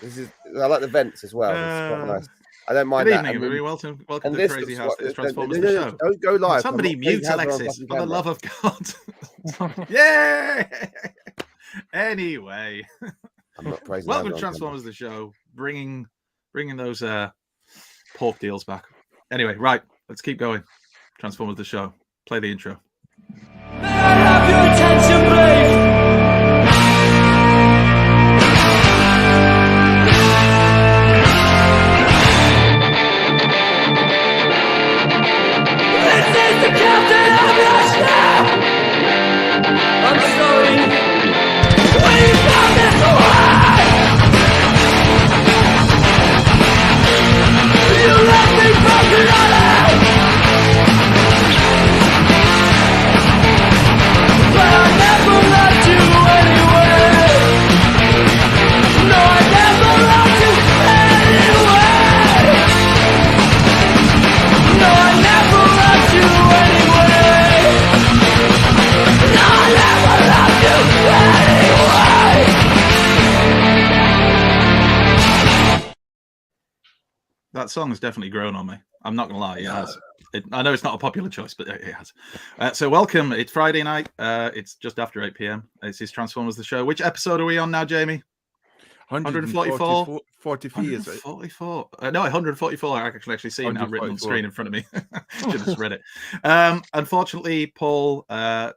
I like the vents as well. It's quite nice. I don't mind Good that. evening, everybody. Welcome to this Crazy looks House. what- It's Transformers no, the no, show. Don't go live. Somebody mute Alexis, for the love of God. Yay! Anyway, I'm not praising. welcome to Transformers the show, bringing those pork deals back. Anyway, right, let's keep going. Transformers the show. Play the intro. May I have your attention, please? This is the captain of your ship! I'm sorry. We found this way! You left me broken hearted! But I never loved you anyway. No, I never loved you anyway. No, I never loved you anyway. No, I never loved you anyway. That song has definitely grown on me. I'm not going to lie, it has. I know it's not a popular choice, but it has. So welcome. It's Friday night. It's just after 8 p.m. This is Transformers the show. Which episode are we on now, Jamie? 144? 43, is it? 144. No, 144. I can actually see it now written on the screen in front of me. Should have just read it. Unfortunately, Paul,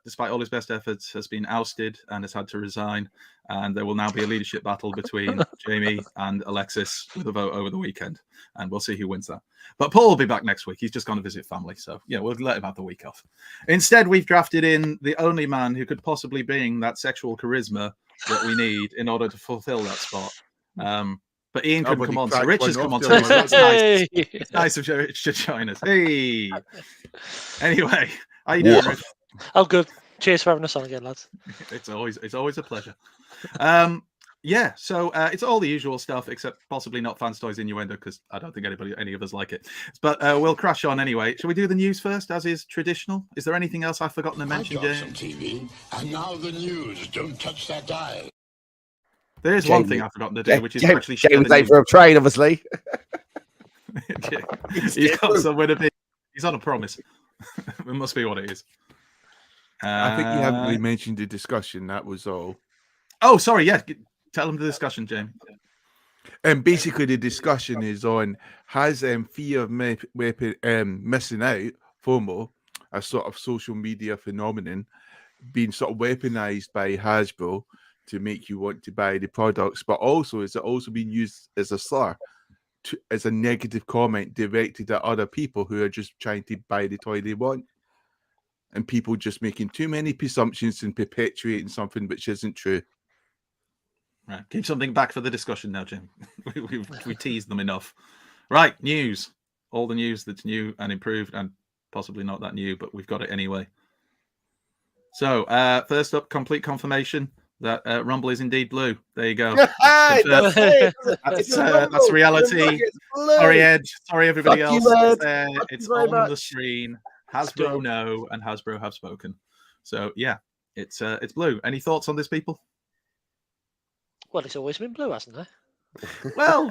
despite all his best efforts, has been ousted and has had to resign. And there will now be a leadership battle between Jamie and Alexis with a vote over the weekend. And we'll see who wins that. But Paul will be back next week. He's just gone to visit family. So, yeah, we'll let him have the week off. Instead, we've drafted in the only man who could possibly bring that sexual charisma that we need in order to fulfill that spot. But Ian couldn't come on, so Rich has come on. So that's nice. It's nice of Rich to join us. Hey. Anyway, how you doing, Rich? I'm good. Cheers for having us on again, lads. It's always a pleasure. Yeah, so it's all the usual stuff, except possibly not Fans Toys Innuendo, because I don't think any of us like it. But we'll crash on anyway. Shall we do the news first, as is traditional? Is there anything else I've forgotten to mention, James? Some TV, and now the news. Don't touch that dial. There is one thing I've forgotten to do, which is actually share James the late news. for a train, obviously. He's got somewhere to be. He's on a promise. It must be what it is. I think you haven't really mentioned the discussion. That was all. Oh, sorry. Yeah, tell him the discussion, Jamie. And basically, the discussion is on has fear of missing out, FOMO, a sort of social media phenomenon, been sort of weaponized by Hasbro to make you want to buy the products, but also is it also being used as a slur, as a negative comment directed at other people who are just trying to buy the toy they want, and people just making too many presumptions and perpetuating something which isn't true. Right, keep something back for the discussion now, Jim. we teased them enough. Right, news. All the news that's new and improved, and possibly not that new, but we've got it anyway. So, first up, complete confirmation that Rumble is indeed blue. There you go. That's reality. Sorry, Ed. Sorry, everybody else. It's on the screen. Hasbro know, and Hasbro have spoken. So, yeah, it's blue. Any thoughts on this, people? Well, it's always been blue, hasn't it? Well,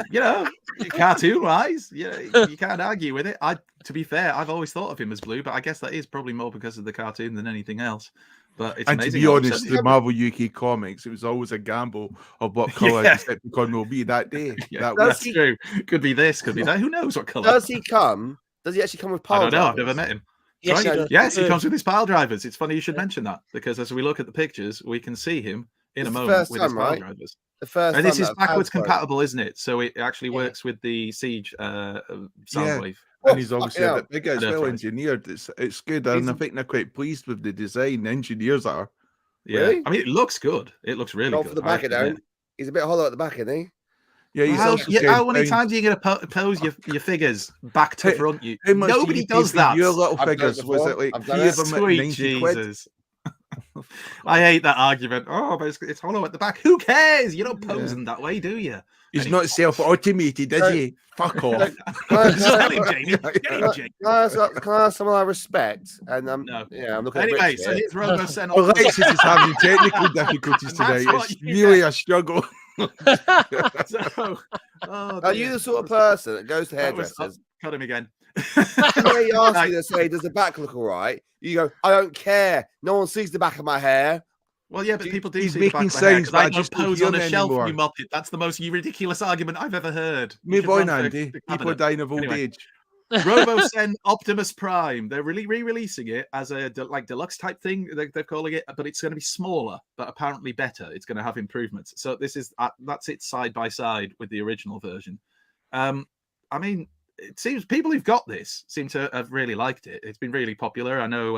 cartoon-wise, you can't argue with it. To be fair, I've always thought of him as blue, but I guess that is probably more because of the cartoon than anything else. But it's amazing. To be honest, the Marvel UK comics, it was always a gamble of what colour Decepticon will be that day. Yeah, that's true. Could be this, could be that. Who knows what colour? Does he come? Does he actually come with pile I don't know. drivers? I've never met him. Yes, Yes, he comes with his pile drivers. It's funny you should mention that, because as we look at the pictures, we can see him in a moment with his pile drivers. The first and this is backwards compatible, isn't it? So it actually works with the Siege Soundwave. And he's obviously a bit bigger. It's well engineered. It's good, and I think they're quite pleased with the design. The engineers are. Yeah, really? I mean, it looks good. It looks really good. For the back, he's a bit hollow at the back, isn't he? Yeah, he's how many times are you going to pose your figures back to front? Nobody does that. Your little figures, was it like 3 of them at 90 Jesus. I hate that argument. Oh, but it's hollow at the back. Who cares? You don't pose them that way, do you? He's not self-automated, is he? Fuck off. Can I ask someone I respect? And no. Yeah, I'm looking anyway, at so here's Robo sent Alexis is having technical difficulties tonight. It's really a struggle. So, Are you the sort of person that goes to hairdressers? Cut him again. And they ask you to say, "Does the back look all right?" You go, "I don't care. No one sees the back of my hair." Well, yeah, but people do he's see the back making of my hair, signs, 'cause but I I don't just don't pose hear on a him shelf, anymore. you muppet. That's the most ridiculous argument I've ever heard. You Move should on, run for Andy. the People are cabinet. dying of old Anyway. age. RoboSen Optimus Prime. They're really re-releasing it as a deluxe type thing. They're calling it, but it's going to be smaller, but apparently better. It's going to have improvements. So this is that's it side by side with the original version. I mean, it seems people who've got this seem to have really liked it. It's been really popular. I know.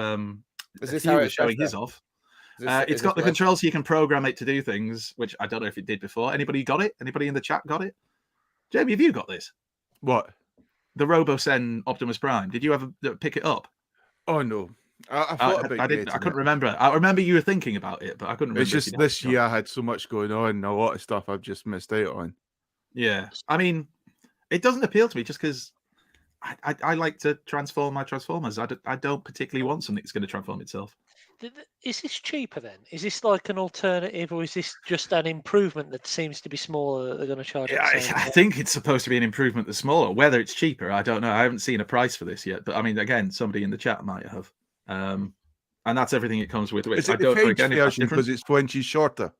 Is this he how was it's showing his off. It's got the controls so you can program it to do things, which I don't know if it did before. Anybody got it? Anybody in the chat got it? Jamie, have you got this? What? The RoboSen Optimus Prime. Did you ever pick it up? Oh no, I thought about I it. couldn't remember. I remember you were thinking about it, but I couldn't remember. It's just this year I had so much going on, and a lot of stuff I've just missed out on. Yeah, I mean, it doesn't appeal to me just because I like to transform my Transformers. I don't particularly want something that's going to transform itself. Is this cheaper then? Is this like an alternative, or is this just an improvement that seems to be smaller that they're going to charge? Yeah, I think it's supposed to be an improvement that's smaller. Whether it's cheaper, I don't know. I haven't seen a price for this yet. But I mean, again, somebody in the chat might have. And that's everything it comes with. Is I it the don't know French again version because it's 4 inches shorter?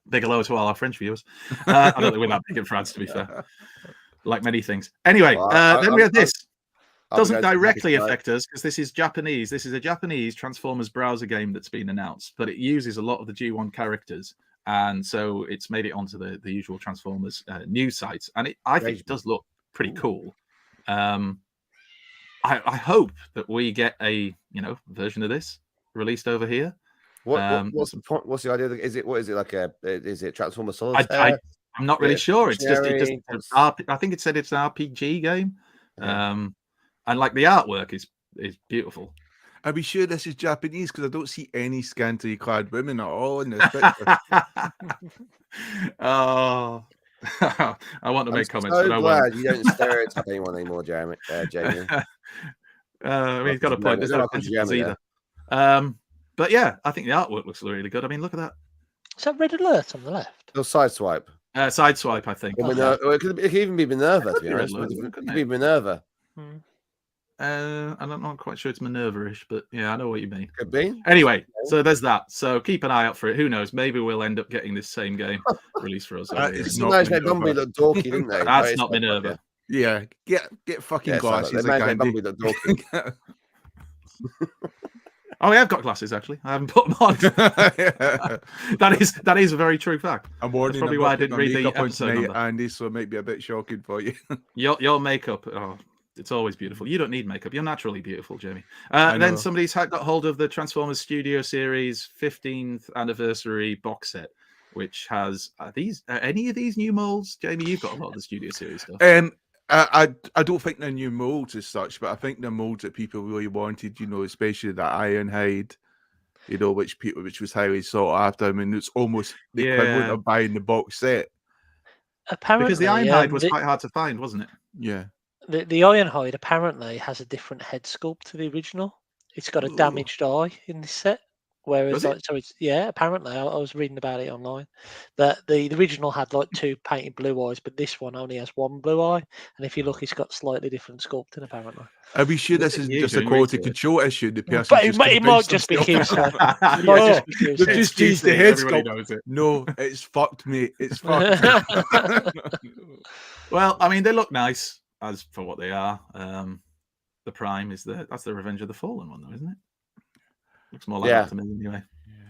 Big hello to all our French viewers. I don't think we're that big in France, to be fair. Like many things. Anyway, then we have this. Doesn't directly affect us because this is Japanese. This is a Japanese Transformers browser game that's been announced, but it uses a lot of the G1 characters, and so it's made it onto the usual Transformers news sites, and I think it does look pretty cool. I hope that we get a version of this released over here. What's the idea? Is it like is it Transformers Solitaire? I'm not really sure. It's just I think it said it's an RPG game. Yeah. And like the artwork is beautiful. Are we sure this is Japanese? Because I don't see any scantily clad women at all in this picture. Oh, I want to make comments. So but I glad won't. you don't stereotype anyone anymore, Jamie. Jamie. I mean, he's got a point. There's no offensive either. But yeah, I think the artwork looks really good. I mean, look at that. Is that Red Alert on the left? Or Sideswipe. Sideswipe, I think. It could even be Minerva, to be honest. It could be Minerva. I'm not quite sure it's Minerva-ish, but yeah, I know what you mean. Could be. Anyway, so there's that. So keep an eye out for it. Who knows? Maybe we'll end up getting this same game released for us. It's not Bumblebee look dorky, didn't they? That's not Minerva. Yeah, get fucking glasses. They made Bumblebee look dorky. Oh, yeah, I've got glasses actually. I haven't put them on. That is a very true fact. I'm warning. That's probably why I didn't read the episode tonight, Andy, so it might be a bit shocking for you. Your makeup, it's always beautiful. You don't need makeup. You're naturally beautiful, Jamie. Then somebody's got hold of the Transformers Studio Series 15th anniversary box set, which has any of these new molds? Jamie, you've got a lot of the Studio Series stuff. I don't think they're new molds as such, but I think they're molds that people really wanted, especially that Ironhide, which was highly sought after. I mean, it's almost the equivalent of buying the box set. Apparently, because the Ironhide was quite hard to find, wasn't it? Yeah. The Ironhide apparently has a different head sculpt to the original. It's got a damaged eye in this set. Whereas, apparently, I was reading about it online. That the original had like 2 painted blue eyes, but this one only has 1 blue eye. And if you look, it's got slightly different sculpting, apparently. Are we sure this isn't just a quality control issue? The person but it might just be Q-Side. They've just changed the head sculpt. No, it's fucked, mate. It's fucked. Well, I mean, they look nice as for what they are. The Prime that's the Revenge of the Fallen one, though, isn't it? Looks more like that to me anyway.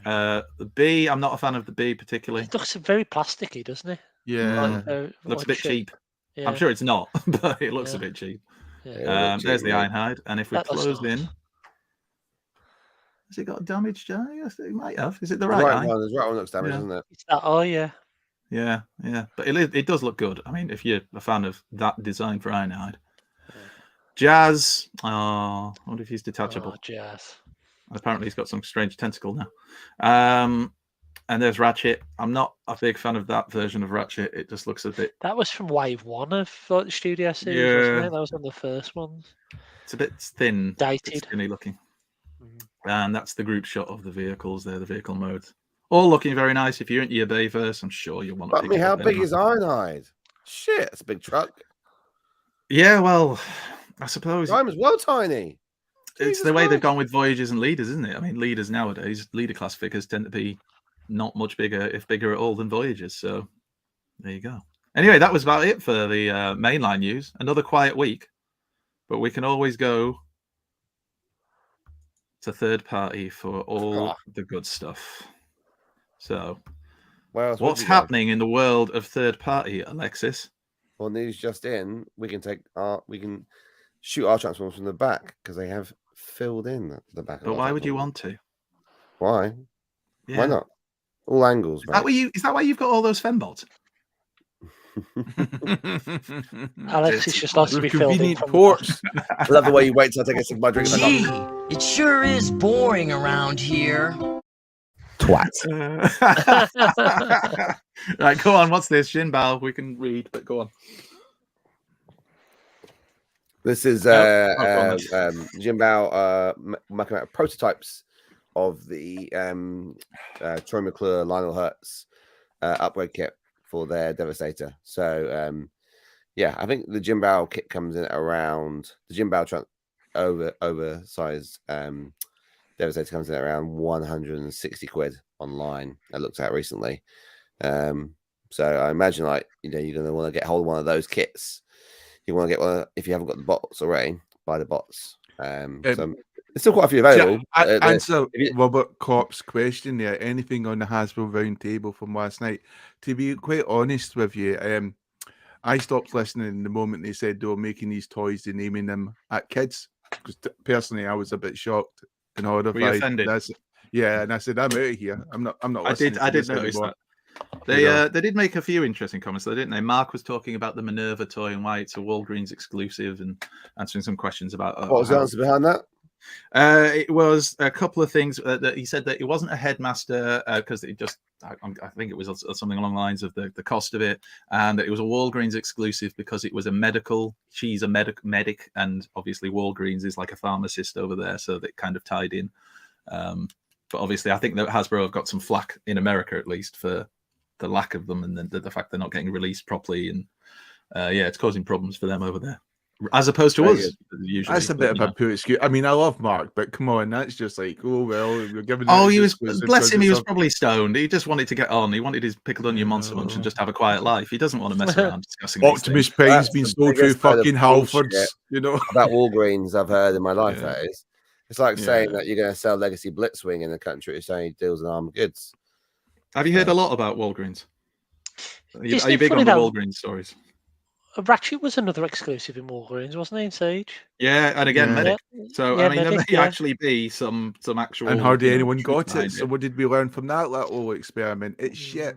The B, I'm not a fan of the B particularly. It looks very plasticky, doesn't it? Yeah. Looks a bit cheap. Yeah. I'm sure it's not, but it looks a bit cheap. Yeah. There's the Ironhide, and if we close in, has it got a damaged eye? Yes, it might have. Is it the right eye? The right one looks damaged, isn't it? It's that eye, yeah. Yeah. But it does look good. I mean, if you're a fan of that design for Ironhide. Jazz. I wonder if he's detachable. Jazz. Apparently, he's got some strange tentacle now. And there's Ratchet. I'm not a big fan of that version of Ratchet. It just looks a bit. That was from Wave 1 of the Studio Series, wasn't it? That was one of the first ones. It's a bit thin, dated, skinny looking. And that's the group shot of the vehicles there, the vehicle modes. All looking very nice. If you're into your Bayverse, I'm sure you'll want to But pick me, it how up big anyway. is Ironhide? Shit, it's a big truck. Yeah, well, I suppose Diamond's well tiny. it's Jesus the way they've Christ. gone with Voyagers and Leaders, isn't it? I mean, Leaders nowadays, leader class figures tend to be not much bigger, if bigger at all, than Voyagers. So there you go. Anyway, that was about it for the mainline news. Another quiet week, but we can always go to third party for all the good stuff. So, what's happening in the world of third party, Alexis? Well, news just in. We can shoot our Transformers from the back because they have filled in the back. But why would you want to? Why? Yeah. Why not? All angles, mate. Is that why you've got all those fembots? Alexis just likes to be filled in convenient from ports. I love the way you wait till I take a sip of my drink. Gee, it sure is boring around here. Twat. Right, go on. What's this? Jinbao, we can read, but go on. This is Jinbao marking out prototypes of the Troy McClure Lionel Hurts upgrade kit for their Devastator. So yeah, I think the Jinbao kit comes in at around the Jinbao oversized Devastator comes in at around 160 quid online. I looked at recently. So I imagine you're going to want to get hold of one of those kits. You want to get one if you haven't got the bots already. Buy the bots. So there's still quite a few available. Answer Robert Kopp's question there. Anything on the Hasbro round table from last night? To be quite honest with you, I stopped listening the moment they said they were making these toys and naming them at kids. Because personally, I was a bit shocked and horrified. Were you offended? Yeah, and I said, I'm out of here. I'm not. I did notice that. They did make a few interesting comments, though, didn't they? Mark was talking about the Minerva toy and why it's a Walgreens exclusive, and answering some questions about what was the answer behind that? It was a couple of things that he said that it wasn't a headmaster because it just, I think it was something along the lines of the cost of it, and that it was a Walgreens exclusive because it was a medical. She's a medic, and obviously Walgreens is like a pharmacist over there, so that kind of tied in. But obviously, I think that Hasbro have got some flack in America, at least, for the lack of them, and the fact they're not getting released properly, and yeah, it's causing problems for them over there, as opposed to us. Usually, that's a bit of a poor excuse. I mean, I love Mark, but come on, that's just like, oh well, we're giving. Oh, he was bless him. He was probably stoned. He just wanted to get on. He wanted his pickled onion monster munch and just have a quiet life. He doesn't want to mess around discussing. Optimus Prime's been sold through fucking Halfords, you know. About Walgreens, I've heard in my life. That is, it's like saying that you're going to sell Legacy Blitzwing in a country who's saying deals in armed goods. Have you heard a lot about Walgreens? Are you big on the Walgreens stories? Ratchet was another exclusive in Walgreens, wasn't he, in Siege? Yeah, and again, Medic. So, yeah, I mean, Medic, there may actually be some actual... And hardly anyone got it. So what did we learn from that little experiment? It's shit.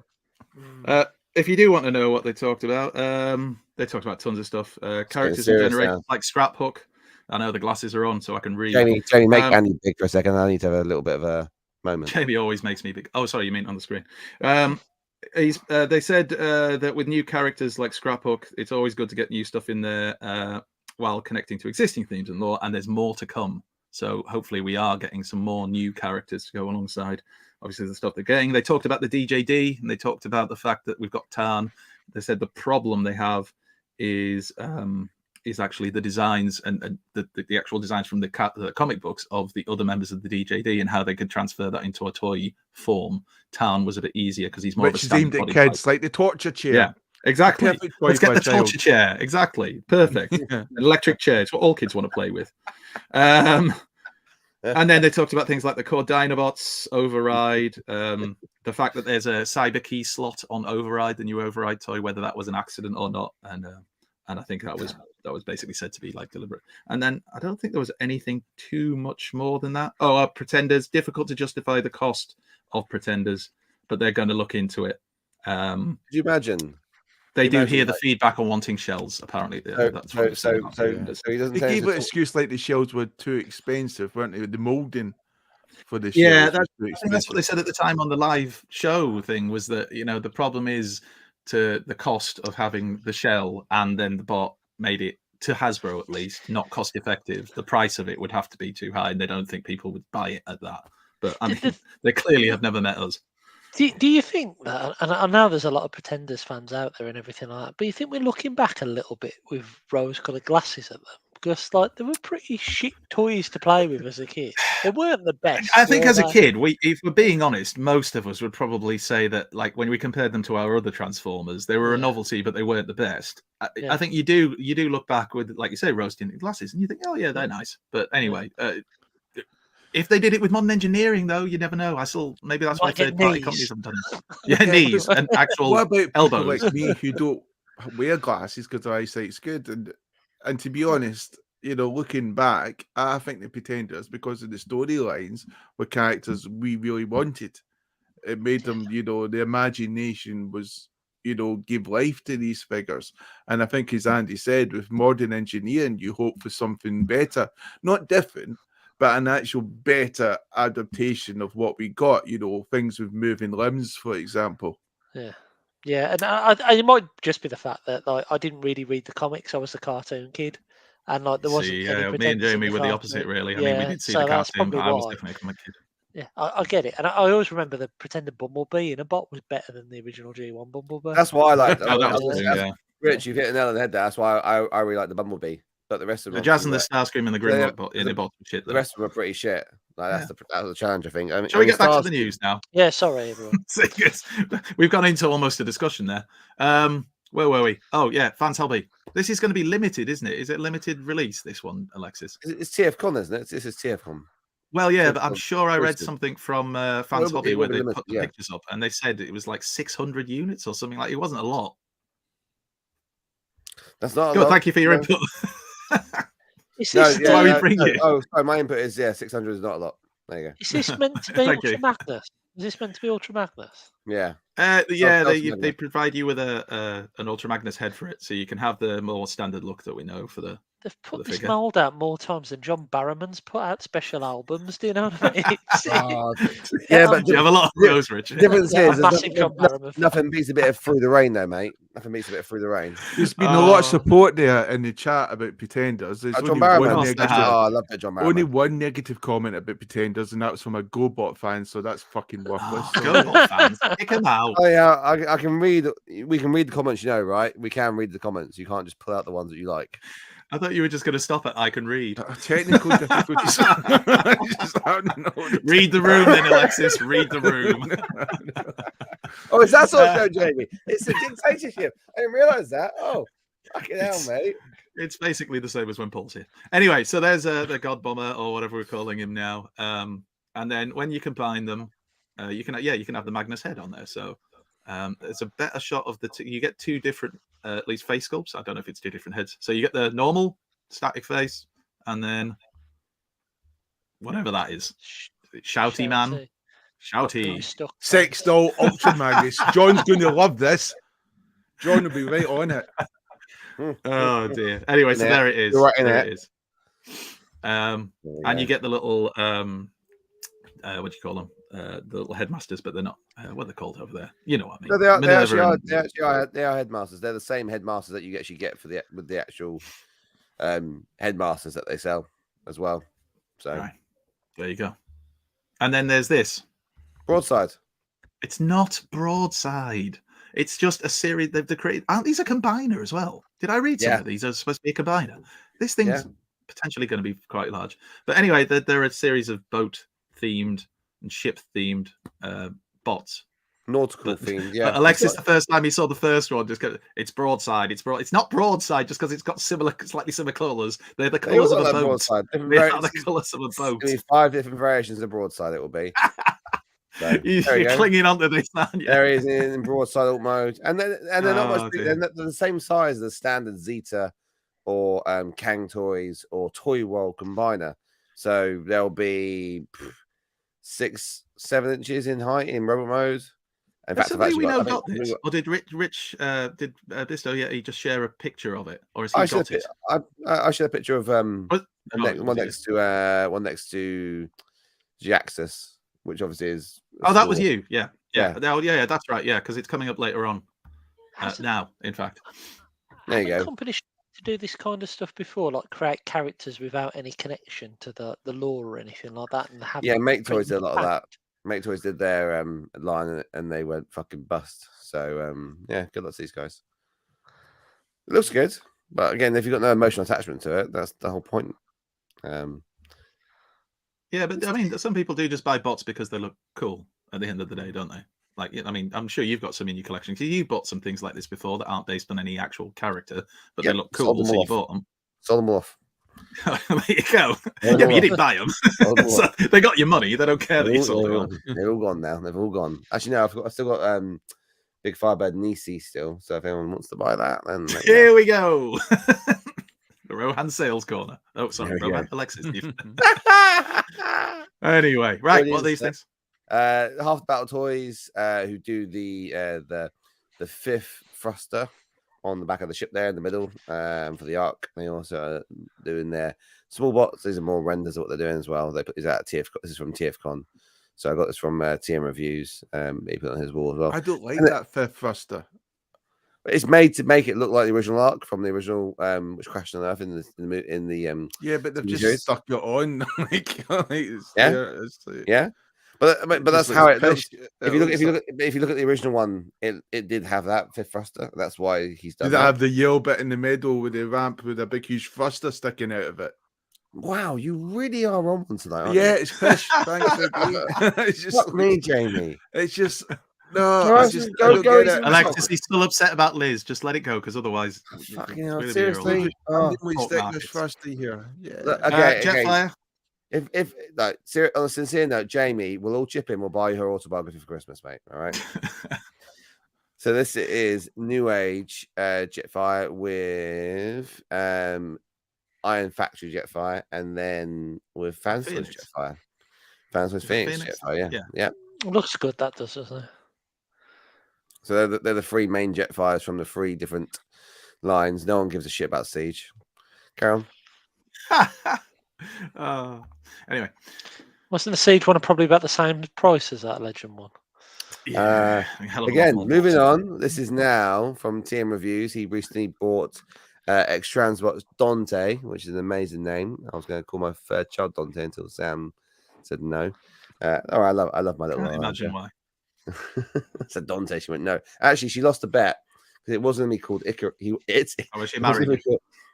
If you do want to know what they talked about tons of stuff. Characters and generators, like Scrap Hook. I know the glasses are on, so I can read. Jamie, make Andy big for a second. I need to have a little bit of a moment. Jamie always makes me big. Oh, sorry, you mean on the screen. They said that with new characters like Scrap Hook, it's always good to get new stuff in there while connecting to existing themes and lore, and there's more to come. So hopefully we are getting some more new characters to go alongside, obviously, the stuff they're getting. They talked about the DJD, and they talked about the fact that we've got Tarn. They said the problem they have is actually the designs and the actual designs from the comic books of the other members of the DJD and how they could transfer that into a toy form. Tarn was a bit easier because he's more of a aimed at kids, like the torture chair. Yeah, exactly. Let's get the torture chair. Exactly. Perfect. An electric chair. It's what all kids want to play with. And then they talked about things like the core Dinobots, Override, the fact that there's a cyber key slot on Override, the new Override toy, whether that was an accident or not. And I think that was basically said to be like deliberate. And then I don't think there was anything too much more than that. Oh, Pretenders. Difficult to justify the cost of Pretenders, but they're going to look into it. Could you imagine? They do hear the feedback on wanting shells. Apparently, so he doesn't. They gave an excuse like the shells were too expensive, weren't they? The molding for the shells. Yeah, that's what they said at the time on the live show thing. Was that the problem is to the cost of having the shell, and then the bot made it, to Hasbro at least, not cost effective. The price of it would have to be too high, and they don't think people would buy it at that. But I mean, they clearly have never met us. Do you think that, and I know there's a lot of Pretenders fans out there and everything like that, but you think we're looking back a little bit with rose-coloured glasses at them? Because like they were pretty shit toys to play with as a kid. They weren't the best. I think were as a they? kid, if we're being honest, most of us would probably say that, like when we compared them to our other Transformers, they were a Yeah. novelty, but they weren't the best. Yeah. I think you do look back with, like you say, rose-tinted glasses, and you think, oh yeah, they're nice. But anyway, if they did it with modern engineering, though, you never know. Maybe that's why Might get third-party knees. companies haven't done it. Yeah, knees and actual What about elbows. people like me who don't wear glasses because their eyesight's good? And to be honest, you know, looking back, I think the Pretenders, because of the storylines, were characters we really wanted. It made them, you know, the imagination was, you know, give life to these figures. And I think, as Andy said, with modern engineering, you hope for something better, not different, but an actual better adaptation of what we got, you know, things with moving limbs, for example. Yeah, and it might just be the fact that like I didn't really read the comics. I was a cartoon kid, and like there wasn't any me and Pretenders in Jamie were the cartoon. opposite, really. I Yeah, mean, we did see so the that's cartoon, but probably I was why. definitely a comic kid. Yeah, I get it, and I always remember the Pretender Bumblebee in a bot was better than the original G1 Bumblebee. That's why I like. Oh, that was the thing, yeah. Rich, you've hit the nail on the head there. That's why I really like the Bumblebee, but the rest of The them, Jazz and the Starscream and the Grimlock in the bottom shit. the rest of them are pretty shit. Like that was the challenge, I think. I mean, Shall we get back to the news now? Yeah, sorry everyone. We've gone into almost a discussion there. Where were we? Oh yeah, Fans Hobby. This is going to be limited, isn't it? Is it limited release? This one, Alexis? It's TFCon, isn't it? This is TFCon. Well, yeah, but I'm sure I read something from Fans Hobby where they put the yeah. pictures up, and they said it was like 600 units or something. Like it wasn't a lot. That's not. Good, thank you for your input. Is this why we bring you. Oh, sorry, my input is 600 is not a lot. There you go. Is this meant to be Ultra Magnus? Is this meant to be Ultra Magnus? Yeah. They provide you with an Ultra Magnus head for it, so you can have the more standard look that we know for the. They've put this mold out more times than John Barrowman's put out special albums. Do you know what I mean? But you have a lot of those, Richard. Difference is nothing beats a bit of Through the Rain, though, mate. Nothing beats a bit of Through the Rain. There's been a lot of support there in the chat about Pretenders. There's John Barrowman. I love that John Barrowman. Only one negative comment about Pretenders, and that was from a GoBot fan. So that's fucking worthless. GoBot fans, pick them out. Oh yeah, I can read. We can read the comments, you know, right? We can read the comments. You can't just pull out the ones that you like. I thought you were just going to stop at I can read. Technical difficulties. Read the room then, Alexis. Read the room. Oh, is that sort of Jamie? It's a dictatorship. I didn't realise that. Oh, fucking hell, mate. It's basically the same as when Paul's here. Anyway, so there's the God Bomber or whatever we're calling him now. And then when you combine them, you can have the Magnus head on there. So it's a better shot of you get two different at least face sculpts. I don't know if it's two different heads. So you get the normal static face, and then whatever that is, shouty man, shouty Sextol Ultra Magnus. John's going to love this. John will be right on it. Oh dear. Anyway, so there it is. Right in there it. It is. And you get the little what do you call them? The little headmasters, but they're not what they're called over there. You know what I mean? No, they actually are headmasters. They're the same headmasters that you actually get with the actual headmasters that they sell as well. So right. There you go. And then there's this broadside. It's not broadside. It's just a series they've created. Aren't these a combiner as well? Did I read some of these? Are supposed to be a combiner. This thing's potentially going to be quite large. But anyway, there are a series of boat themed and ship themed bots. Nautical themed, yeah. But Alexis, the first time he saw the first one, it's broadside. It's not broadside just because it's got slightly similar colours. They're the colours of a boat. Broadside. They are the colours of a boat. There'll be 5 different variations of broadside. It will be. So, you're clinging onto this, aren't you? There is in broadside alt mode, and they're not much bigger. They're the same size as the standard Zeta or Kang Toys or Toy World Combiner. So they'll be 6-7 inches in height in robot mode. In fact, we know got this, or did Rich did Bisto? Yeah, he just share a picture of it, or is he got it? I share a picture of one next to Jaxus, which obviously is. That was you. Yeah. That's right. Yeah, because it's coming up later on. Now, in fact, there you go. Companies to do this kind of stuff before, like create characters without any connection to the lore or anything like that, and have Make toys a lot of that. Make Toys did their line and they went fucking bust. So yeah, good luck to these guys. It looks good, but again, if you've got no emotional attachment to it, that's the whole point. Yeah, but I mean, some people do just buy bots because they look cool at the end of the day, don't they? Like, I mean, I'm sure you've got some in your collection. Because you bought some things like this before that aren't based on any actual character, but they look cool, so you bought them. Sold them off. There you go. Yeah, but you didn't buy them. So they got your money. They don't care that you sold them off. They're all gone now. They've all gone. Actually, no, I've still got Big Firebird Nisi still. So if anyone wants to buy that, then here we go. The Rohan sales corner. Oh, sorry, Rohan Alexis. Anyway, right. What are these things? Half Battle Toys, who do the fifth thruster on the back of the ship there in the middle for the Ark. They also are doing their small bots. These are more renders of what they're doing as well. They put these out at TF. This is from TFCon. So I got this from TM Reviews. He put on his wall as well. I don't like that fifth thruster. It's made to make it look like the original Ark from the original, which crashed on Earth in the yeah, but they've just stuck it on. Yeah. But that's how it looks. If you look at the original one, it did have that fifth thruster. That's why he's done. Did it have the yellow bit in the middle with the ramp with a big huge thruster sticking out of it? Wow, you really are on tonight. Aren't yeah, you? it's fish. Thanks, it's just Fuck me, Jamie. It's just no. It's just, go Alexis, he's still upset about Liz. Just let it go, because otherwise, fucking hell, seriously, we stick this thruster here. Yeah. Look, okay, Jetfire. If like on a sincere note, Jamie, we'll all chip in. We'll buy you her autobiography for Christmas, mate. All right. So this is New Age Jetfire with Iron Factory Jetfire, and then with Fansworth Jetfire. Fansworth Phoenix Jetfire. Yeah. It looks good. That does, doesn't it? So they're the three main Jetfires from the three different lines. No one gives a shit about Siege. Carol. Anyway, wasn't the Siege one probably about the same price as that Legend one? Yeah. Again, moving on. This is now from TM Reviews. He recently bought X-Transbox Dante, which is an amazing name. I was going to call my third child Dante until Sam said no. I love my little. I can't imagine why. I said Dante. She went no. Actually, she lost a bet because it wasn't going to be called Icarus. Was she married? It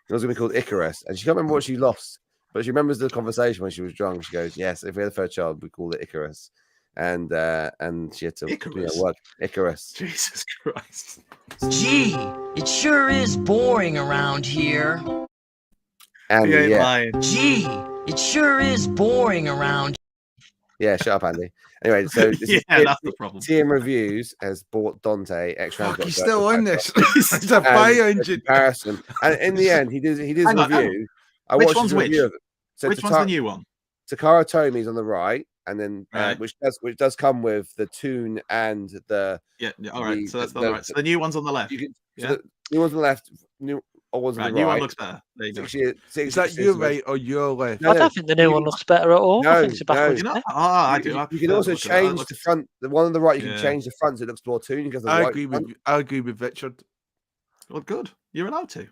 was going to be called Icarus, and she can't remember what she lost. But she remembers the conversation when she was drunk. She goes, "Yes, if we had a third child, we called it Icarus," and she had to work Icarus. Jesus Christ! Gee, it sure is boring around here. And Gee, it sure is boring around. Yeah, shut up, Andy. Anyway, so that's the problem. TM Reviews has bought Dante X-Transbox. Fuck, he's still on this. It's a fire engine comparison, and in the end, he did his review. Which one's which? So which one's the new one? Takara Tomi's on the right, and then which does come with the tune and the all right. So that's the right. So the new one's on the left. The new one's on the left. New one's on the right. New one looks better. There you go. Is that your right or your left? I don't think the new one looks better at all. I think it's a backwards. I do. You can also change the front. The one on the right, you can change the front so it looks more tuned. I agree with Richard. Well, good. You're allowed to.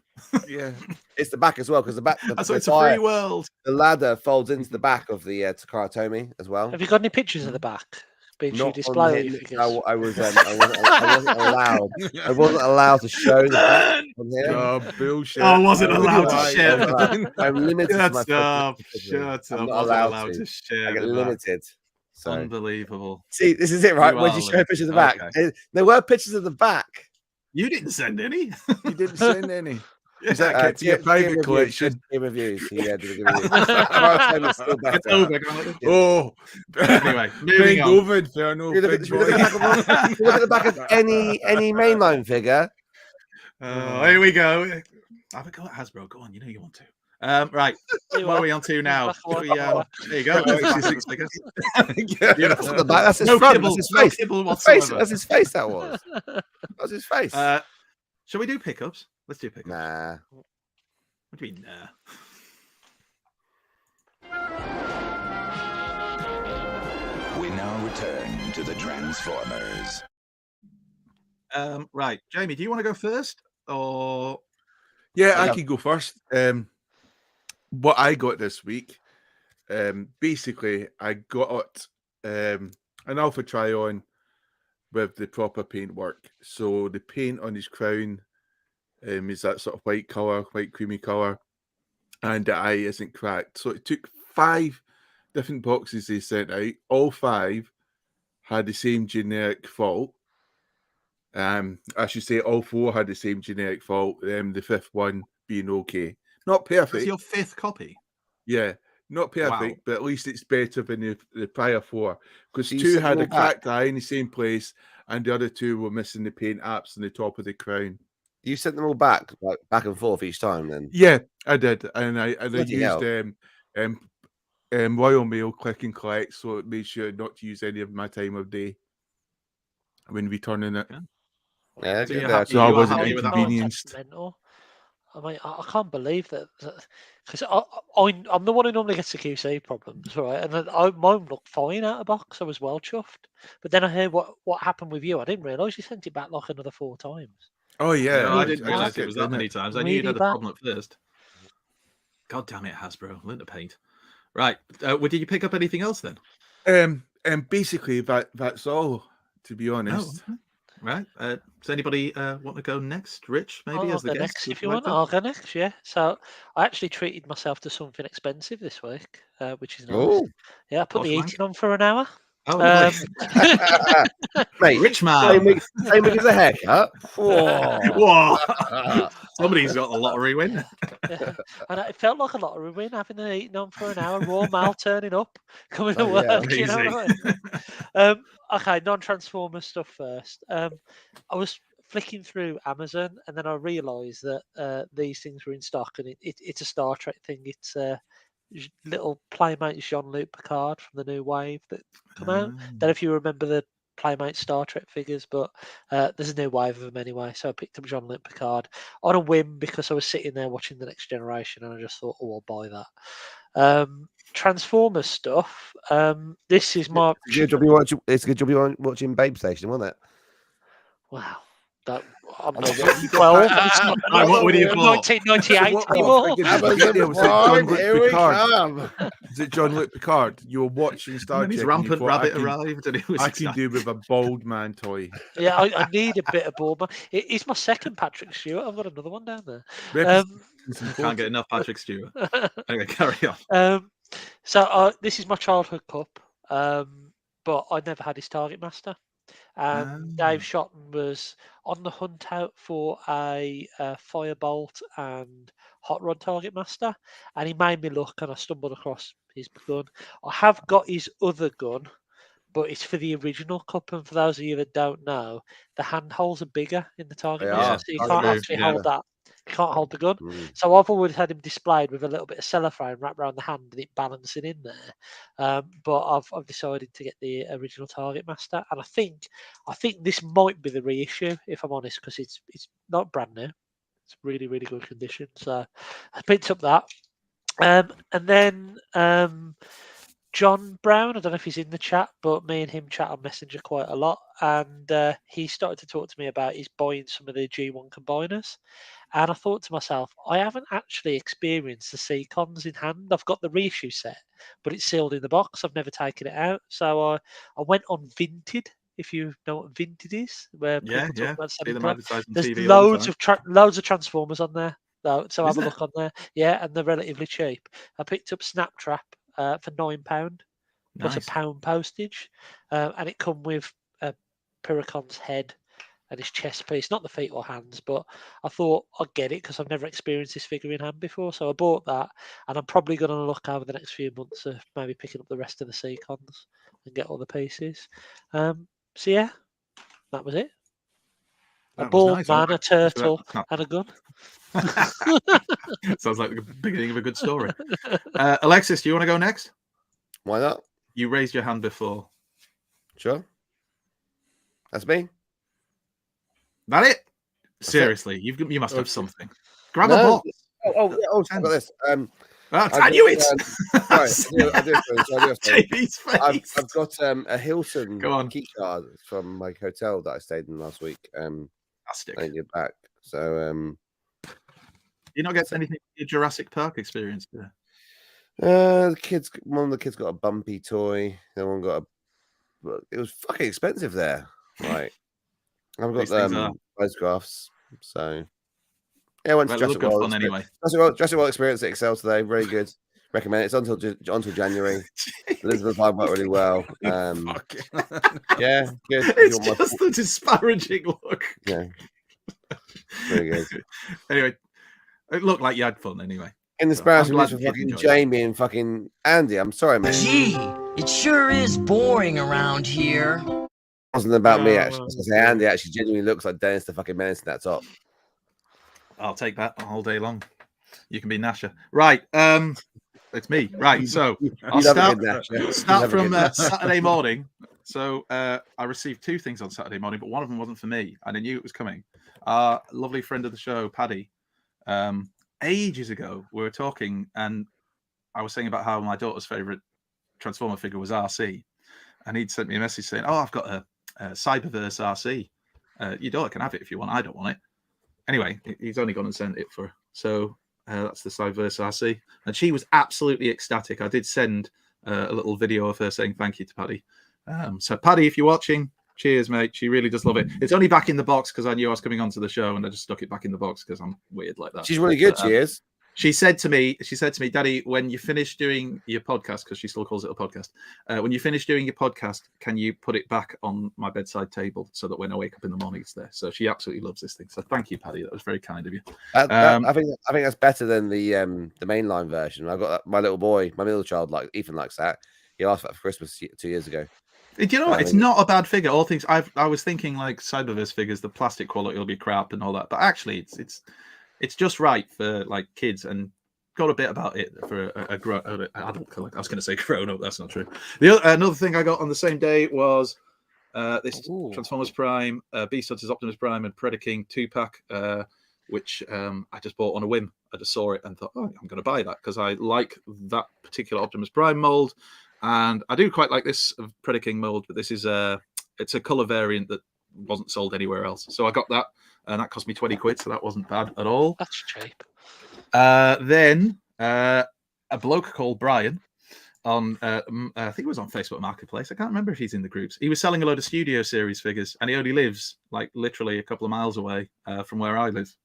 Yeah, it's the back as well because the back. So it's a free world. The ladder folds into the back of the Takara Tomy as well. Have you got any pictures of the back? Not display. No, I wasn't allowed. I wasn't allowed to show the back on here. Oh, bullshit! I wasn't allowed to share. I'm limited. Shut up! I'm not allowed to share. I get limited. So. Unbelievable. See, this is it, right? When you show pictures of the back, there were pictures of the back. You didn't send any. You didn't send any. Is that kept your private collection? Reviews. Yeah, Oh, anyway, moving on. Look at the back of any mainline figure. Here we go. Have a go at Hasbro. Go on, you know you want to. Right, what are we on to now? There you go. That's his front. That's his face. That's his face. That was his face. Shall we do pickups? Let's do pickups. Nah. What do you mean, nah? We now return to the Transformers. Right, Jamie, do you want to go first, or? Yeah, I can go first. What I got this week, basically, I got an alpha try-on with the proper paintwork. So the paint on his crown is that sort of white colour, white creamy colour, and the eye isn't cracked. So it took 5 different boxes they sent out. All 5 had the same generic fault. I should say all 4 had the same generic fault. The 5th one being okay. Not perfect. That's your 5th copy? Yeah, not perfect, but at least it's better than the prior 4. Because 2 had a cracked eye in the same place, and the other 2 were missing the paint apps on the top of the crown. You sent them all back, like back and forth each time, then? Yeah, I did, and I used Royal Mail click and collect, so it made sure not to use any of my time of day when returning it. Yeah, so I wasn't inconvenienced. I mean, I can't believe that, because I'm the one who normally gets the QC problems, right? And then mine looked fine out of box. I was well chuffed. But then I heard what happened with you. I didn't realise you sent it back like another 4 times. Oh yeah, no, I didn't realise it was that many times. I knew you'd had a problem at first. God damn it, Hasbro! Learn to paint. Right. Did you pick up anything else then? Basically that's all. To be honest. Oh, okay. Right. Does anybody want to go next? Rich, maybe as the guest. Next, if you want, I'll go next. Yeah. So I actually treated myself to something expensive this week, which is nice. Ooh. Yeah, I put the heating on for an hour. Oh, mate, rich man. Same week as a haircut. Whoa. Somebody's got a lottery win. Yeah. And it felt like a lottery win having the heating on for an hour. Raw Mal turning up, coming to work. You know what I mean? Okay, non-Transformers stuff first. I was flicking through Amazon, and then I realised that these things were in stock, and it's a Star Trek thing. It's little Playmates Jean-Luc Picard from the new wave that come out. Don't know if you remember the Playmates Star Trek figures, but there's a new wave of them anyway. So I picked up Jean-Luc Picard on a whim because I was sitting there watching The Next Generation, and I just thought, oh, I'll buy that. Transformers stuff. This is my. It's a good job you watching Babe Station, wasn't it? Wow. I'm not 12. What would you call 1998 anymore. Here we come. Is it Jean-Luc Picard? You were watching Star Trek. His rampant rabbit arrived, and it was. I can do with a bald man toy. Yeah, I need a bit of bald man. It's my second Patrick Stewart. I've got another one down there. Can't get enough Patrick Stewart. Okay, carry on. So this is my childhood cup, but I never had his Target Master. Dave Shotton was on the hunt out for a Firebolt and Hot Rod Target Master, and he made me look, and I stumbled across his gun. I have got his other gun, but it's for the original cup, and for those of you that don't know, the handholds are bigger in the Target Master, so you can't actually hold that. You can't hold the gun. So I've always had him displayed with a little bit of cellophane wrapped around the hand and it balancing in there. But I've decided to get the original Target Master, and I think this might be the reissue, if I'm honest, because it's not brand new. It's really, really good condition. So I picked up that. And then John Brown, I don't know if he's in the chat, but me and him chat on Messenger quite a lot. And he started to talk to me about he's buying some of the G1 combiners. And I thought to myself, I haven't actually experienced the C-Cons in hand. I've got the reissue set, but it's sealed in the box. I've never taken it out. So I went on Vinted, if you know what Vinted is. Where people talk about there's loads of Transformers on there. So have a look on there. Yeah, and they're relatively cheap. I picked up Snaptrap for £9 plus £1 postage. And it come with Pyracon's head and his chest piece, not the feet or hands, but I thought I'd get it because I've never experienced this figure in hand before. So I bought that, and I'm probably going to look over the next few months of maybe picking up the rest of the C-Cons and get all the pieces. So yeah, that was it. A bald man, a turtle, and a gun. Sounds like the beginning of a good story. Alexis, do you want to go next? Why not? You raised your hand before. Sure. That's me. That it? Seriously, you must have something. Grab a box. I've got this. I knew it. I do. I've got a Hilton key card from my hotel that I stayed in last week. Fantastic. I get back. So you not get anything your Jurassic Park experience there? One of the kids got a bumpy toy. The one got it was fucking expensive there. Right, I've got These things are. photographs. So yeah, I went to Well, Jurassic look good World. fun anyway. Jurassic World experience at Excel today. Very good. Recommend it. It's until January. Elizabeth line worked really well. Yeah, good. It's just the disparaging look. Yeah, very good. Anyway, it looked like you had fun anyway. In the disparaging news for fucking Jamie and fucking Andy. I'm sorry, man. Gee, it sure is boring around here. It wasn't about me actually. I was gonna say Andy actually genuinely looks like Dennis the fucking Menace in that top. I'll take that all day long. You can be Nasher. Right. It's me. Right. So I'll start from Saturday morning. So I received 2 things on Saturday morning, but one of them wasn't for me, and I knew it was coming. Our lovely friend of the show, Paddy, ages ago, we were talking, and I was saying about how my daughter's favorite Transformer figure was RC, and he'd sent me a message saying, "Oh, I've got a Cyberverse RC. Your daughter can have it if you want. I don't want it." Anyway, he's only gone and sent it for her. So that's the Cyberverse RC. And she was absolutely ecstatic. I did send a little video of her saying thank you to Paddy. So Paddy, if you're watching, cheers, mate. She really does love it. It's only back in the box because I knew I was coming onto the show, and I just stuck it back in the box because I'm weird like that. She's really good, she is. She said to me, Daddy, when you finish doing your podcast, because she still calls it a podcast, when you finish doing your podcast, can you put it back on my bedside table so that when I wake up in the morning, it's there? So she absolutely loves this thing. So thank you, Paddy. That was very kind of you. I think that's better than the mainline version. I've got my little boy, my middle child, like Ethan likes that. He asked for that for Christmas 2 years ago. Do you know what? It's not a bad figure. All things I was thinking like Cyberverse figures, the plastic quality will be crap and all that, but actually it's just right for like kids and got a bit about it for a adult collector. I was going to say grown up. That's not true. Another thing I got on the same day was this Transformers Prime, Beast Hunters Optimus Prime, and Predaking 2-pack, which I just bought on a whim. I just saw it and thought, oh, I'm going to buy that because I like that particular Optimus Prime mold. And I do quite like this Predaking mold, but this is it's a color variant that wasn't sold anywhere else. So I got that, and that cost me 20 quid, so that wasn't bad at all. That's cheap. Then a bloke called Brian on I think it was on Facebook Marketplace. I can't remember if he's in the groups. He was selling a load of Studio Series figures, and he only lives like literally a couple of miles away from where I live.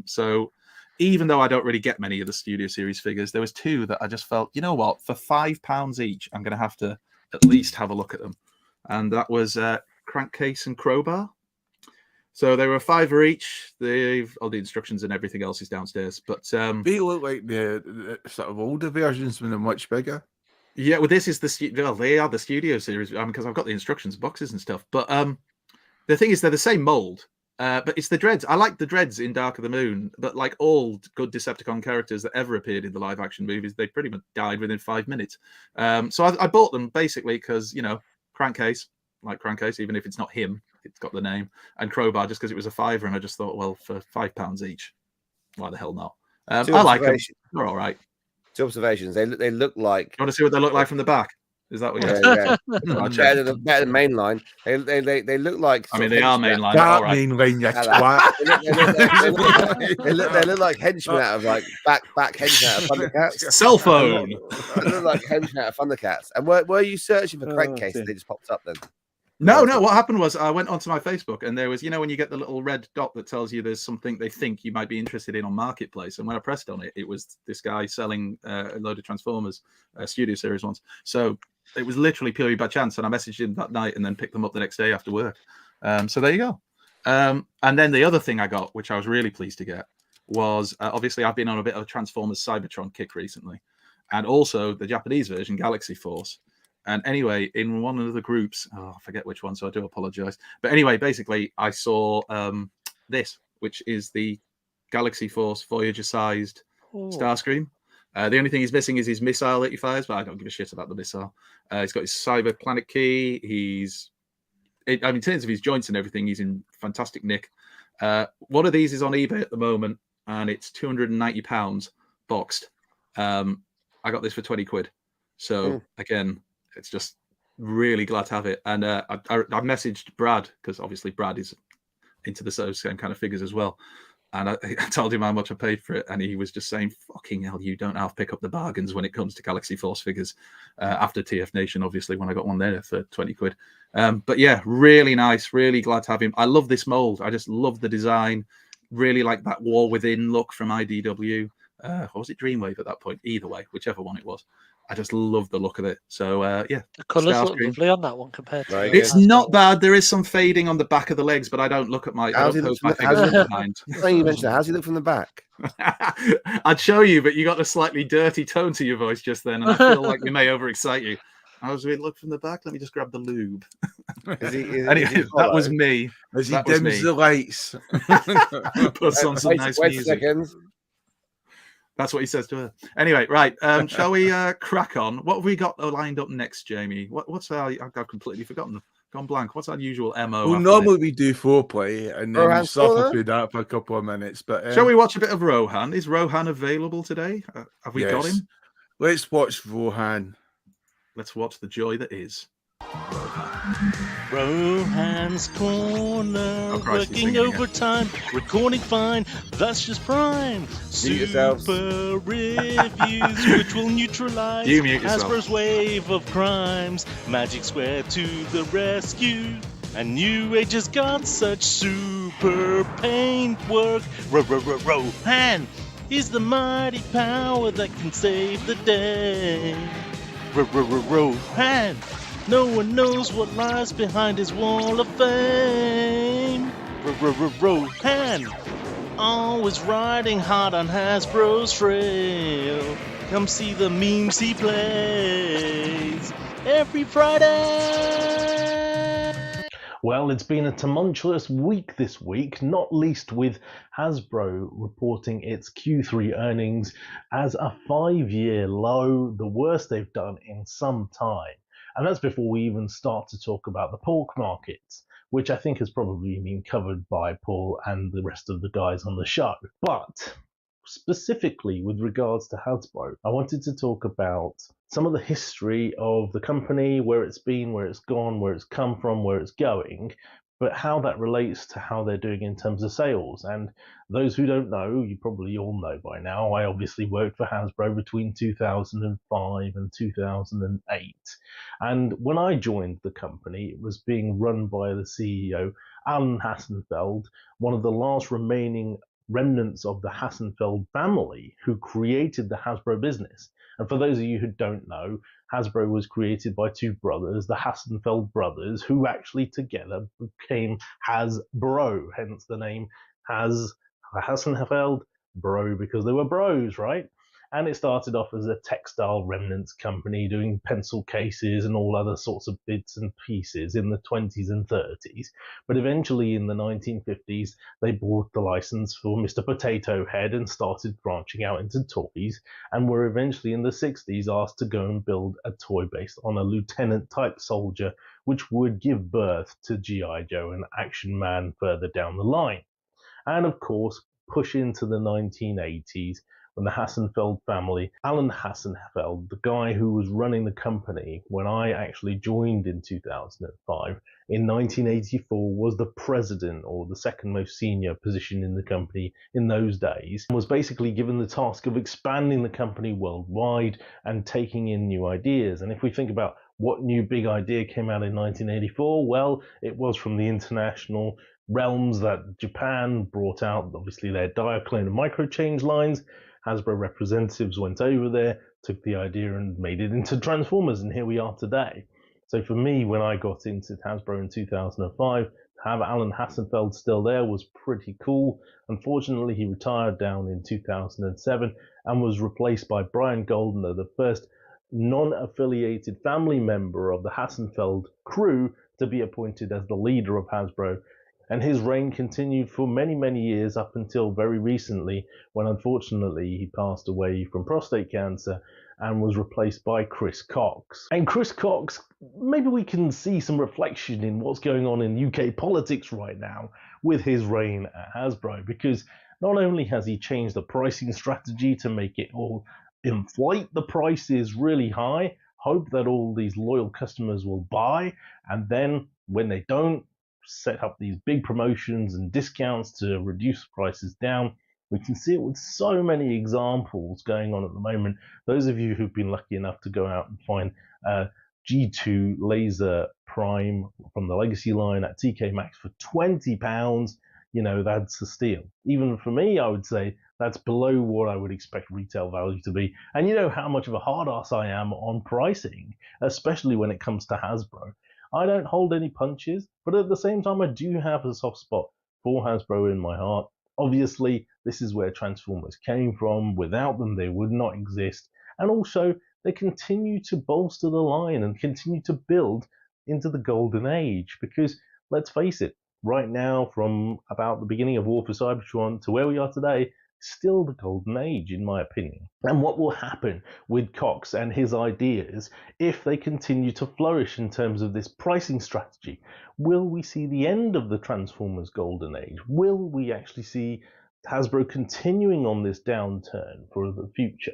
So even though I don't really get many of the Studio Series figures, there was 2 that I just felt, you know what, for £5 each, I'm going to have to at least have a look at them. And that was Crankcase and Crowbar. So they were a £5 each. They've all the instructions and everything else is downstairs. But they look like the sort of older versions when they're much bigger. Yeah, well, this is they are the Studio Series because I've got the instructions boxes and stuff. But the thing is, they're the same mold. But it's the Dreads. I like the Dreads in Dark of the Moon, but like all good Decepticon characters that ever appeared in the live action movies, they pretty much died within 5 minutes. So I bought them basically because, you know, Crankcase, like Crankcase, even if it's not him, it's got the name, and Crowbar just because it was a £5, and I just thought, well, for £5 each, why the hell not? I like them. They're all right. 2 observations. They look like. You want to see what they look like from the back? Is that what you're better than mainline? They look like. I mean, they are mainline. That mainline, they look like henchmen out of like back henchmen out of Thundercats. Cell phone. They look like henchmen out of Thundercats. And were you searching for Crankcase? They just popped up then. No. What happened was I went onto my Facebook and there was, you know, when you get the little red dot that tells you there's something they think you might be interested in on Marketplace. And when I pressed on it, it was this guy selling a load of Transformers Studio Series ones. So it was literally purely by chance. And I messaged him that night and then picked them up the next day after work. So there you go. And then the other thing I got, which I was really pleased to get, was obviously I've been on a bit of a Transformers Cybertron kick recently. And also the Japanese version, Galaxy Force. And anyway, in one of the groups, I forget which one, so I do apologize. But anyway, basically, I saw this, which is the Galaxy Force Voyager-sized Starscream. The only thing he's missing is his missile that he fires, but I don't give a shit about the missile. He's got his Cyber Planet key. In terms of his joints and everything, he's in fantastic nick. One of these is on eBay at the moment, and it's £290 boxed. I got this for 20 quid. So, again, it's just really glad to have it. And I messaged Brad, because obviously Brad is into the same kind of figures as well. And I told him how much I paid for it, and he was just saying, "Fucking hell, you don't half pick up the bargains when it comes to Galaxy Force figures." After TF Nation, obviously, when I got one there for 20 quid. But yeah, really nice. Really glad to have him. I love this mold. I just love the design. Really like that War Within look from IDW. Or was it Dreamwave at that point? Either way, whichever one it was. I just love the look of it. So yeah, the colours look lovely on that one compared to. It's not bad. There is some fading on the back of the legs, but I don't look at my. How's he look from behind. You mentioned that. How's he look from the back? I'd show you, but you got a slightly dirty tone to your voice just then, and I feel like we may overexcite you. I was really look from the back. Let me just grab the lube. Anyway, that was me. As he dims the lights, puts on some nice music. That's what he says to her. Anyway, right. Shall we crack on? What have we got lined up next, Jamie? What's our... I've completely forgotten. Gone blank. What's our usual MO? Well, normally we do foreplay and then we suffer through that for a couple of minutes. But shall we watch a bit of Rohan? Is Rohan available today? Have we got him? Let's watch Rohan. Let's watch the joy that is Rohan's Corner, working overtime, recording fine, that's just prime. Super reviews, which will neutralize Hasbro's wave of crimes. Magic Square to the rescue, and New Age has got such super paintwork. Rohan is the mighty power that can save the day. Rohan, no one knows what lies behind his wall of fame. Rohan, always riding hard on Hasbro's trail. Come see the memes he plays every Friday. Well, it's been a tumultuous week this week, not least with Hasbro reporting its Q3 earnings as a 5-year low, the worst they've done in some time. And that's before we even start to talk about the pork markets, which I think has probably been covered by Paul and the rest of the guys on the show. But specifically with regards to Hasbro, I wanted to talk about some of the history of the company, where it's been, where it's gone, where it's come from, where it's going, but how that relates to how they're doing in terms of sales. And those who don't know, you probably all know by now, I obviously worked for Hasbro between 2005 and 2008. And when I joined the company, it was being run by the CEO, Alan Hassenfeld, one of the last remaining remnants of the Hassenfeld family who created the Hasbro business. And for those of you who don't know, Hasbro was created by two brothers, the Hassenfeld brothers, who actually together became Hasbro, hence the name Hassenfeld Bro, because they were bros, right? And it started off as a textile remnants company doing pencil cases and all other sorts of bits and pieces in the 20s and 30s. But eventually in the 1950s, they bought the license for Mr. Potato Head and started branching out into toys, and were eventually in the 60s asked to go and build a toy based on a lieutenant-type soldier, which would give birth to G.I. Joe and Action Man further down the line. And of course, push into the 1980s, when the Hassenfeld family, Alan Hassenfeld, the guy who was running the company when I actually joined in 2005, in 1984 was the president, or the second most senior position in the company in those days, and was basically given the task of expanding the company worldwide and taking in new ideas. And if we think about what new big idea came out in 1984, well, it was from the international realms that Japan brought out, obviously their Diaclone and microchange lines. Hasbro representatives went over there, took the idea and made it into Transformers, and here we are today. So for me, when I got into Hasbro in 2005, to have Alan Hassenfeld still there was pretty cool. Unfortunately, he retired down in 2007 and was replaced by Brian Goldner, the first non-affiliated family member of the Hassenfeld crew to be appointed as the leader of Hasbro. And his reign continued for many, many years up until very recently, when unfortunately he passed away from prostate cancer and was replaced by Chris Cox. And Chris Cox, maybe we can see some reflection in what's going on in UK politics right now with his reign at Hasbro, because not only has he changed the pricing strategy to make it all inflate the prices really high, hope that all these loyal customers will buy, and then when they don't, set up these big promotions and discounts to reduce prices down. We can see it with so many examples going on at the moment. Those of you who've been lucky enough to go out and find G2 Laser Prime from the Legacy line at TK Maxx for £20, that's a steal. Even for me, I would say that's below what I would expect retail value to be. And you know how much of a hard ass I am on pricing, especially when it comes to Hasbro. I don't hold any punches, but at the same time, I do have a soft spot for Hasbro in my heart. Obviously, this is where Transformers came from. Without them, they would not exist. And also, they continue to bolster the line and continue to build into the golden age. Because, let's face it, right now, from about the beginning of War for Cybertron to where we are today, still the golden age, in my opinion. And what will happen with Cox and his ideas if they continue to flourish in terms of this pricing strategy? Will we see the end of the Transformers golden age? Will we actually see Hasbro continuing on this downturn for the future?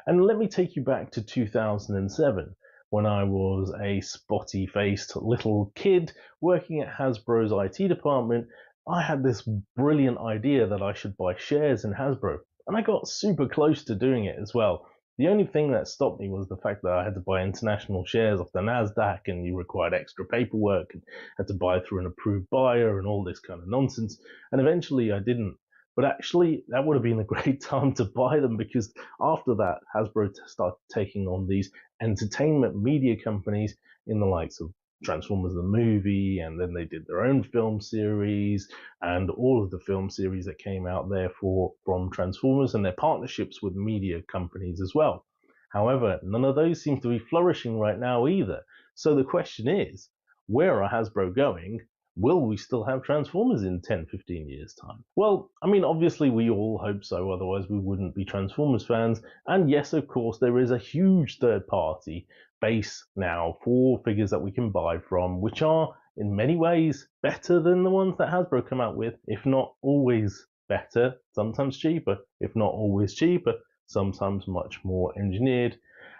And let me take you back to 2007, when I was a spotty-faced little kid working at Hasbro's IT department. I had this brilliant idea that I should buy shares in Hasbro, and I got super close to doing it as well. The only thing that stopped me was the fact that I had to buy international shares off the NASDAQ, and you required extra paperwork, and had to buy through an approved buyer and all this kind of nonsense, and eventually I didn't. But actually, that would have been a great time to buy them, because after that, Hasbro started taking on these entertainment media companies in the likes of Transformers the movie, and then they did their own film series and all of the film series that came out there from Transformers, and their partnerships with media companies as well. However, none of those seem to be flourishing right now either. So the question is, where are Hasbro going? Will we still have Transformers in 10, 15 years' time? Well, I mean, obviously we all hope so, otherwise we wouldn't be Transformers fans. And yes, of course, there is a huge third-party base now for figures that we can buy from, which are, in many ways, better than the ones that Hasbro come out with, if not always better, sometimes cheaper, if not always cheaper, sometimes much more engineered.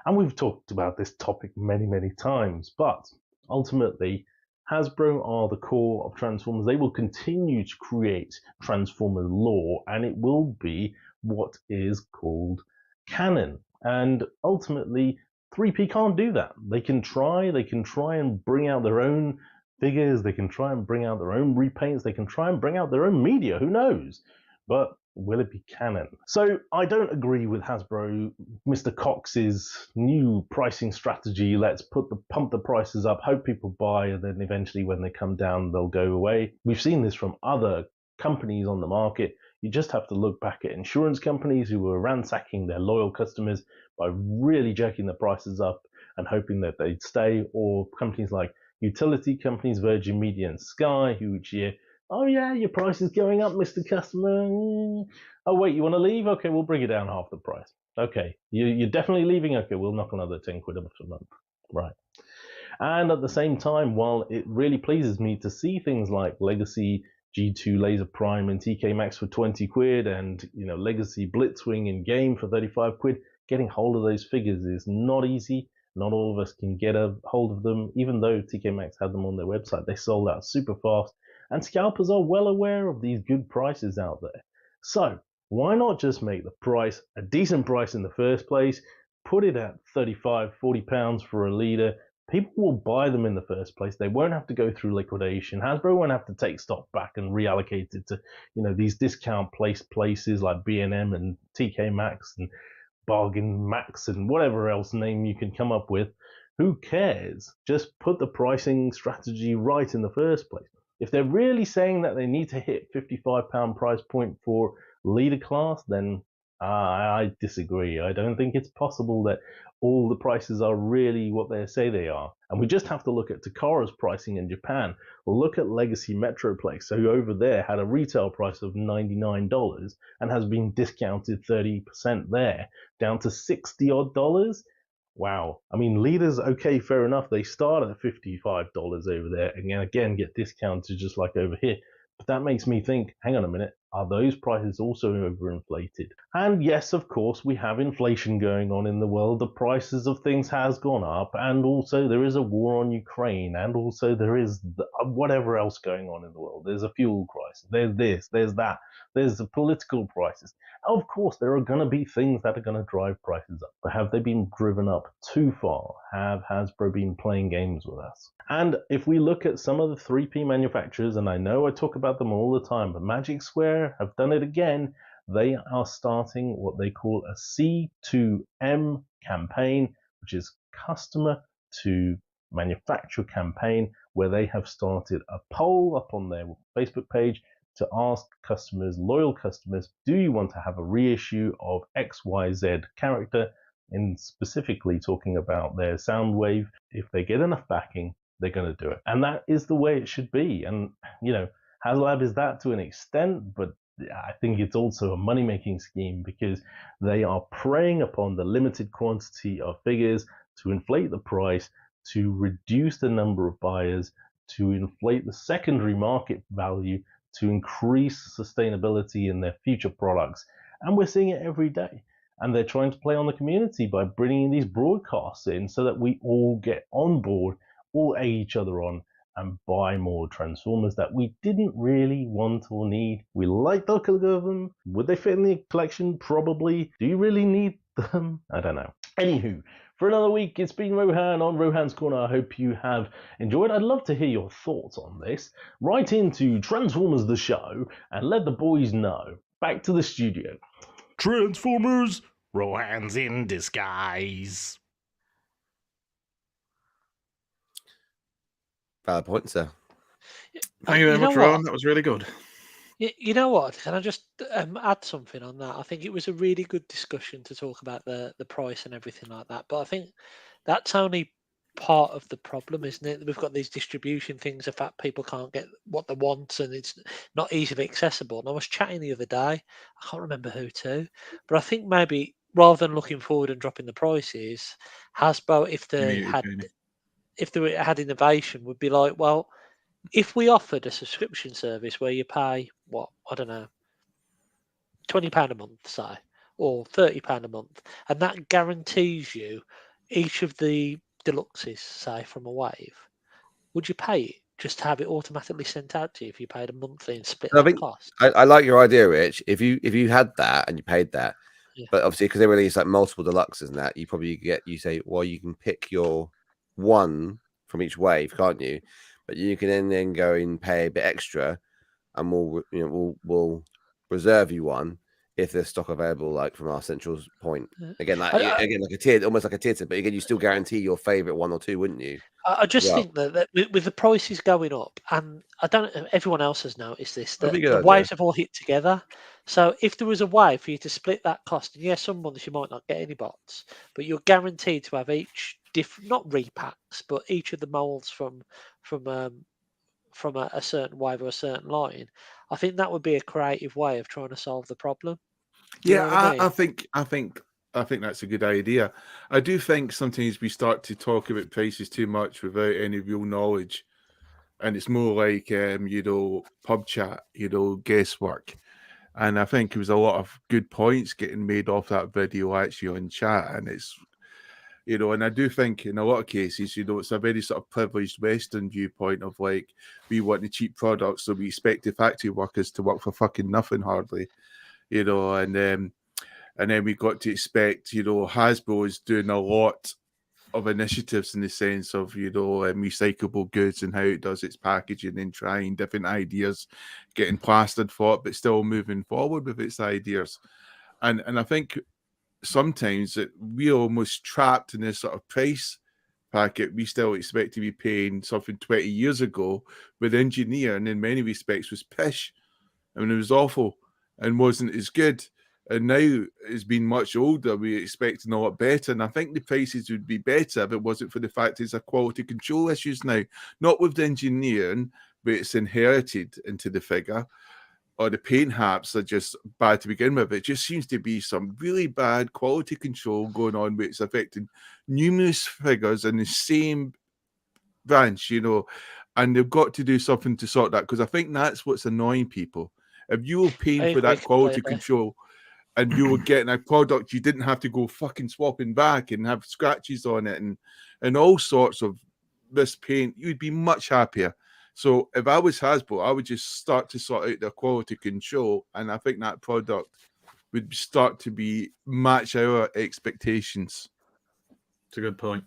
And we've talked about this topic many, many times, but ultimately, Hasbro are the core of Transformers. They will continue to create Transformers lore, and it will be what is called canon. And ultimately, 3P can't do that. They can try and bring out their own figures, they can try and bring out their own repaints, they can try and bring out their own media, who knows? But will it be canon? So I don't agree with Hasbro, Mr. Cox's new pricing strategy. Let's pump the prices up, hope people buy, and then eventually when they come down, they'll go away. We've seen this from other companies on the market. You just have to look back at insurance companies who were ransacking their loyal customers by really jacking the prices up and hoping that they'd stay, or companies like utility companies, Virgin Media and Sky, who each year, oh yeah, your price is going up, Mr. Customer. Oh wait, you want to leave? Okay, we'll bring it down half the price. Okay, you're definitely leaving? Okay, we'll knock another 10 quid off a month. Right. And at the same time, while it really pleases me to see things like Legacy G2 Laser Prime and TK Maxx for 20 quid and Legacy Blitzwing in game for 35 quid, getting hold of those figures is not easy. Not all of us can get a hold of them. Even though TK Maxx had them on their website, they sold out super fast. And scalpers are well aware of these good prices out there. So why not just make the price a decent price in the first place, put it at 35, 40 pounds for a leader. People will buy them in the first place. They won't have to go through liquidation. Hasbro won't have to take stock back and reallocate it to, these discount places like B&M and TK Maxx and Bargain Max and whatever else name you can come up with. Who cares? Just put the pricing strategy right in the first place. If they're really saying that they need to hit £55 price point for leader class, then I disagree. I don't think it's possible that all the prices are really what they say they are. And we just have to look at Takara's pricing in Japan. Or look at Legacy Metroplex, who over there had a retail price of $99 and has been discounted 30% there, down to $60 odd. Wow. I mean, leaders, okay, fair enough. They start at $55 over there and again get discounted just like over here. But that makes me think, hang on a minute, Are those prices also overinflated? And yes, of course, we have inflation going on in the world. The prices of things has gone up, and also there is a war on Ukraine, and also there is whatever else going on in the world. There's a fuel crisis, there's this, there's that, there's the political crisis. Of course, there are going to be things that are going to drive prices up. But have they been driven up too far? Have Hasbro been playing games with us? And if we look at some of the 3P manufacturers, and I know I talk about them all the time, but Magic Square have done it again. They are starting what they call a C2M campaign, which is customer to manufacturer campaign, where they have started a poll up on their Facebook page to ask customers, loyal customers, do you want to have a reissue of XYZ character? In specifically talking about their Soundwave. If they get enough backing, they're going to do it. And that is the way it should be. And, HasLab is that to an extent, but I think it's also a money-making scheme because they are preying upon the limited quantity of figures to inflate the price, to reduce the number of buyers, to inflate the secondary market value, to increase sustainability in their future products. And we're seeing it every day. And they're trying to play on the community by bringing these broadcasts in so that we all get on board, all egg each other on, and buy more Transformers that we didn't really want or need. We like the look of them. Would they fit in the collection? Probably. Do you really need them? I don't know. Anywho, for another week, it's been Rohan on Rohan's Corner. I hope you have enjoyed. I'd love to hear your thoughts on this. Write into Transformers the Show and let the boys know. Back to the studio. Transformers, Rohan's in disguise. Valid point, sir. Thank you very much, Rohan. That was really good. You know what? Can I just add something on that? I think it was a really good discussion to talk about the price and everything like that. But I think that's only part of the problem, isn't it? We've got these distribution things, the fact people can't get what they want and it's not easily accessible. And I was chatting the other day, I can't remember who to, but I think maybe rather than looking forward and dropping the prices, Hasbro, if they had innovation, would be like, well, if we offered a subscription service where you pay, what, I don't know, £20 a month, say, or £30 a month, and that guarantees you each of the deluxes, say, from a wave, would you pay it just to have it automatically sent out to you if you paid a monthly and split that cost? I like your idea, Rich. If you had that and you paid that, but obviously because they release like multiple deluxes and that, you probably you say, well, you can pick your one from each wave, can't you? But you can then go and pay a bit extra, and we'll reserve you one if there's stock available, like from our central point. Again, like a tier, almost like a tier. But again, you still guarantee your favorite one or two, wouldn't you? I just think that with the prices going up, and I don't know, everyone else has noticed this, that the waves have all hit together. So if there was a way for you to split that cost, and yes, some months you might not get any bots, but you're guaranteed to have each different, not repacks, but each of the molds from a certain wave or a certain line. I think that would be a creative way of trying to solve the problem. I think that's a good idea. I do think sometimes we start to talk about prices too much without any real knowledge, and it's more like pub chat, guesswork. And I think there was a lot of good points getting made off that video actually on chat, and it's and I do think in a lot of cases, it's a very sort of privileged Western viewpoint of like, we want the cheap products, so we expect the factory workers to work for fucking nothing hardly, and then we got to expect, Hasbro is doing a lot of initiatives in the sense of, recyclable goods and how it does its packaging and trying different ideas, getting plastered for it, but still moving forward with its ideas. And I think sometimes that we're almost trapped in this sort of price packet. We still expect to be paying something 20 years ago with engineering in many respects was pish. I mean, it was awful and wasn't as good. And now it's been much older. We're expecting a lot better. And I think the prices would be better if it wasn't for the fact it's a quality control issues now, not with the engineering, but it's inherited into the figure. Or the paint haps are just bad to begin with. It just seems to be some really bad quality control going on, which is affecting numerous figures in the same branch, and they've got to do something to sort that, because I think that's what's annoying people. If you were paying for that quality control and you were getting a product, you didn't have to go fucking swapping back and have scratches on it and all sorts of this paint, you'd be much happier. So if I was Hasbro, I would just start to sort out their quality control, and I think that product would start to match our expectations. It's a good point.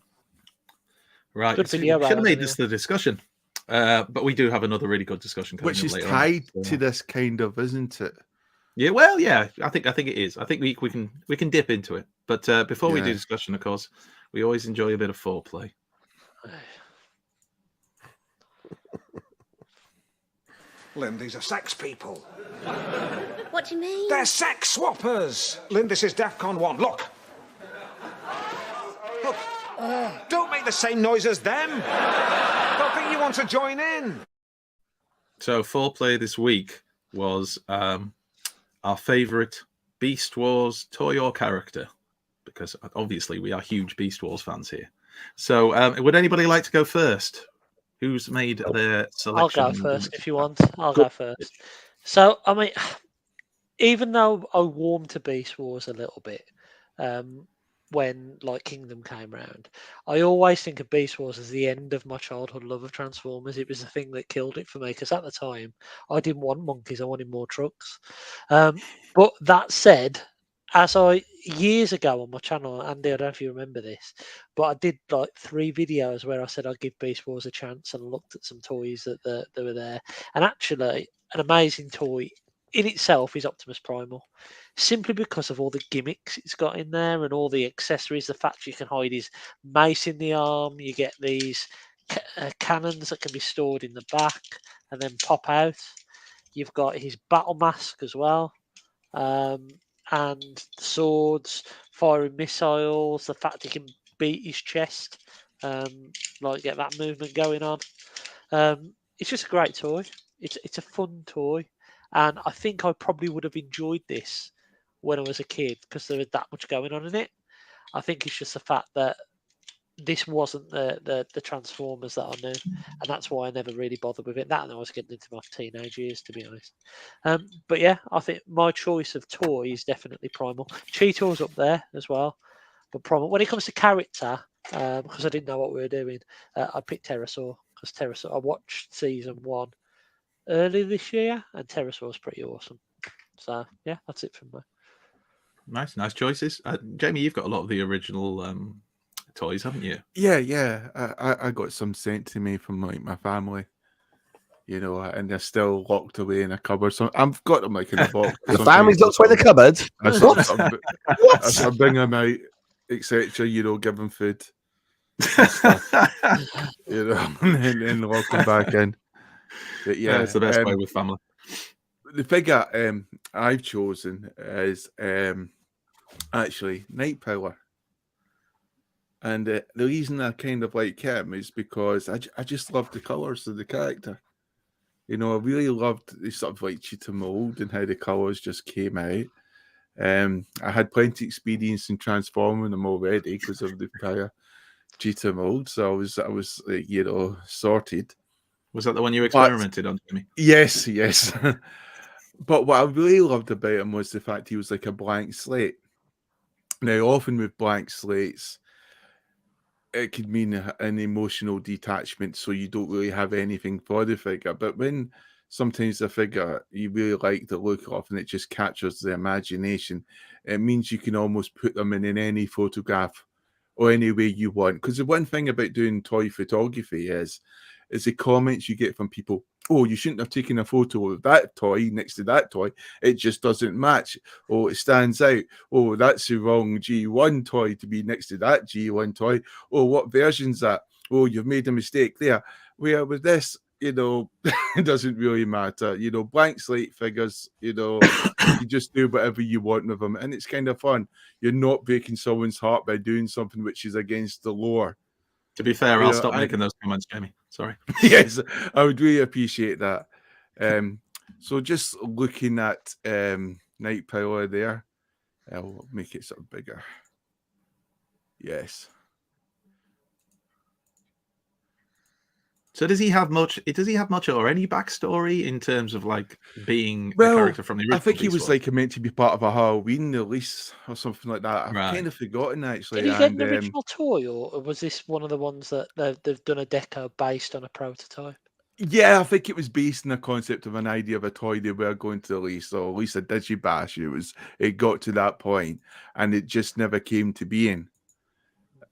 Right, we should have made this the discussion, but we do have another really good discussion coming which is later tied on, to this kind of, isn't it? Yeah, well, yeah, I think it is. I think we can dip into it, but before we do discussion, of course, we always enjoy a bit of foreplay. Lynn, these are sex people. What do you mean? They're sex swappers. Lynn, this is DEFCON 1. Look. Look. Don't make the same noise as them. Don't think you want to join in. So foreplay this week was our favourite Beast Wars toy or character, because obviously we are huge Beast Wars fans here. So would anybody like to go first? Who's made their selection? I'll go first if you want. I'll go first. So, I mean, even though I warmed to Beast Wars a little bit when like Kingdom came around, I always think of Beast Wars as the end of my childhood love of Transformers. It was the thing that killed it for me, because at the time I didn't want monkeys, I wanted more trucks. But that said, years ago on my channel, Andy, I don't know if you remember this, but I did like 3 videos where I said I'd give Beast Wars a chance and looked at some toys that were there. And actually, an amazing toy in itself is Optimus Primal, simply because of all the gimmicks it's got in there and all the accessories. The fact you can hide his mace in the arm, you get these cannons that can be stored in the back and then pop out. You've got his battle mask as well. And swords, firing missiles, the fact he can beat his chest, like get that movement going on. It's just a great toy. It's a fun toy, and I think I probably would have enjoyed this when I was a kid because there was that much going on in it. I think it's just the fact that this wasn't the Transformers that I knew, and that's why I never really bothered with it. That and I was getting into my teenage years, to be honest. But yeah, I think my choice of toy is definitely Primal. Cheetor's up there as well, but Primal. When it comes to character, because I didn't know what we were doing, I picked Pterosaur because Pterosaur. I watched season 1 early this year, and Pterosaur's pretty awesome. So yeah, that's it from me. Nice choices. Jamie, you've got a lot of the original toys, haven't you? Yeah. I got some sent to me from like my family, you know, and they're still locked away in a cupboard. So I've got them like in a box. The family's locked away in the cupboard. I bring them out, etc. You know, give them food, and stuff, you know, and then lock them back in. But yeah, it's the best way with family. The figure I've chosen is actually Nightprowler. And the reason I kind of like him is because I just love the colours of the character. You know, I really loved the sort of like cheetah mold and how the colours just came out. I had plenty of experience in transforming them already because of the prior cheetah mold. So I was you know, sorted. Was that the one you experimented on, Jimmy? Yes. But what I really loved about him was the fact he was like a blank slate. Now, often with blank slates, it could mean an emotional detachment, so you don't really have anything for the figure. But when sometimes the figure you really like the look of and it just captures the imagination, it means you can almost put them in any photograph or any way you want. Because the one thing about doing toy photography is the comments you get from people. Oh, you shouldn't have taken a photo of that toy next to that toy. It just doesn't match. Oh, it stands out. Oh, that's the wrong G1 toy to be next to that G1 toy. Oh, what version's that? Oh, you've made a mistake there. Where with this, you know, it doesn't really matter. You know, blank slate figures, you know, you just do whatever you want with them. And it's kind of fun. You're not breaking someone's heart by doing something which is against the lore. To be fair, I'll stop making those comments, Jamie. Sorry. Yes, I would really appreciate that. So just looking at Nightprowler there, I'll make it sort of bigger. Yes. So does he have much? Does he have much or any backstory in terms of like being a Well, character from the original? I think he Beast was Wars? like meant to be part of a Halloween release or something like that. I've Right. kind of forgotten actually. Did he get an original toy, or was this one of the ones that they've done a deco based on a prototype? Yeah, I think it was based on the concept of an idea of a toy they were going to release, or at least a digibash. It got to that point, and it just never came to being.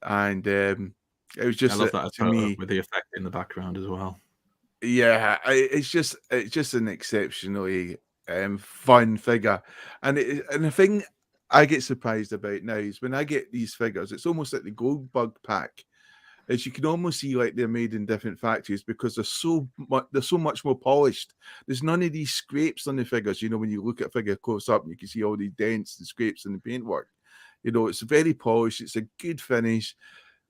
And it was just I love that to me with the effect in the background as well. Yeah, it's just an exceptionally fun figure, and the thing I get surprised about now is when I get these figures, it's almost like the Gold Bug pack. As you can almost see, like they're made in different factories because they're so much more polished. There's none of these scrapes on the figures. You know, when you look at a figure close up, you can see all these dents and scrapes in the paintwork. You know, it's very polished. It's a good finish.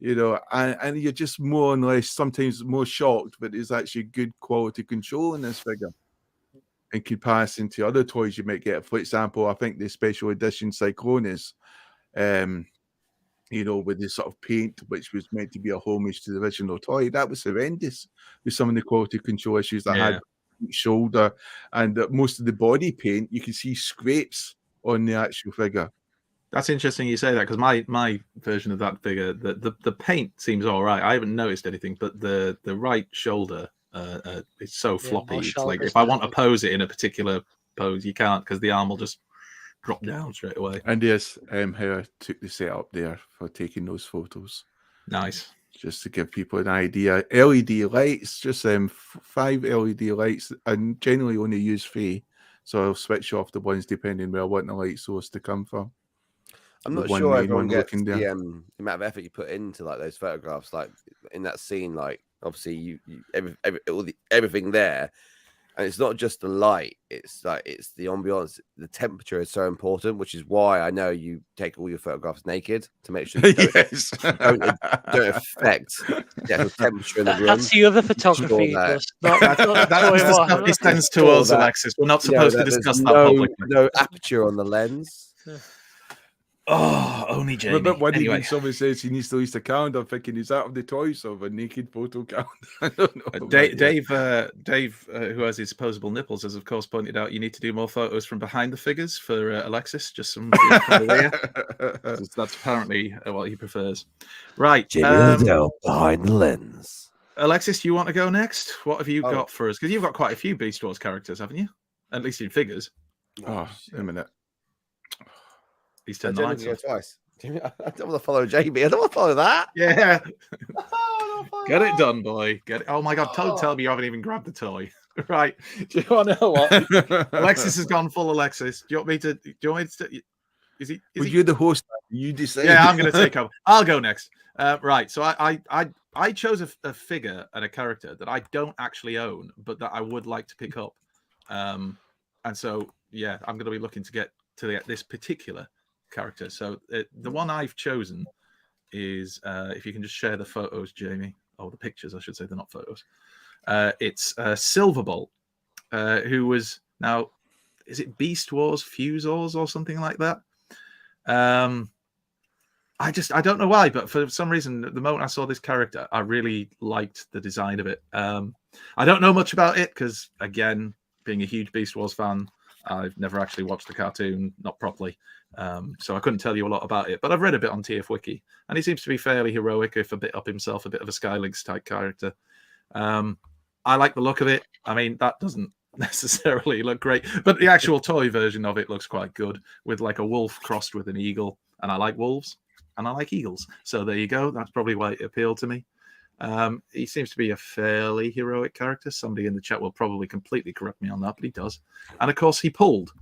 You know, and you're just more or less sometimes more shocked, but there's actually good quality control in this figure in comparison to other toys you might get. For example, I think the special edition Cyclonus, you know, with this sort of paint, which was meant to be a homage to the original toy, that was horrendous with some of the quality control issues that had shoulder and most of the body paint. You can see scrapes on the actual figure. That's interesting you say that, because my version of that figure, the paint seems all right. I haven't noticed anything, but the right shoulder is so floppy. It's like if I want to pose it in a particular pose, you can't, because the arm will just drop down straight away. And yes, how I took the setup there for taking those photos. Nice. Just to give people an idea. LED lights, just 5 LED lights, and generally only use 3. So I'll switch off the ones depending where I want the light source to come from. I'm not sure everyone gets the amount of effort you put into like those photographs, like in that scene. Like obviously, everything there, and it's not just the light. It's like it's the ambiance. The temperature is so important, which is why I know you take all your photographs naked to make sure you don't affect the actual temperature in the room. That's the other photography. That's the stuff he sends to us, Alexis. We're not supposed to discuss that publicly. No aperture on the lens. Oh, only Jamie. But when someone says he needs to release a calendar, I'm thinking, is that of the toys of a naked photo calendar? I don't know. Dave, who has his posable nipples, has of course pointed out you need to do more photos from behind the figures for Alexis. Just some from the rear. That's apparently what he prefers. Right, Jamie Liddell behind the lens. Alexis, you want to go next? What have you got for us? Because you've got quite a few Beast Wars characters, haven't you? At least in figures. Oh, a minute. He's turned the lights off twice. I don't want to follow Jamie. I don't want to follow that. Yeah. Get it done, boy. Get it. Oh my God! Don't tell me you haven't even grabbed the toy. Right? Do you want to know what? Alexis has gone full Alexis. Do you want me to? Is he? You're the host. You decide. Yeah, I'm going to take over. I'll go next. Right. So I chose a figure and a character that I don't actually own, but that I would like to pick up. And so yeah, I'm going to be looking to get this particular character. So the one I've chosen is if you can just share the photos, Jamie, or the pictures, I should say. They're not photos. It's Silverbolt, who was now, is it Beast Wars Fusors or something like that? I don't know why, but for some reason, the moment I saw this character, I really liked the design of it. I don't know much about it because, again, being a huge Beast Wars fan, I've never actually watched the cartoon, not properly. So I couldn't tell you a lot about it, but I've read a bit on TF Wiki, and he seems to be fairly heroic, if a bit up himself, a bit of a Skylinks type character. I like the look of it. I mean, that doesn't necessarily look great, but the actual toy version of it looks quite good, with like a wolf crossed with an eagle, and I like wolves, and I like eagles. So there you go. That's probably why it appealed to me. He seems to be a fairly heroic character. Somebody in the chat will probably completely correct me on that, but he does. And of course, he pulled,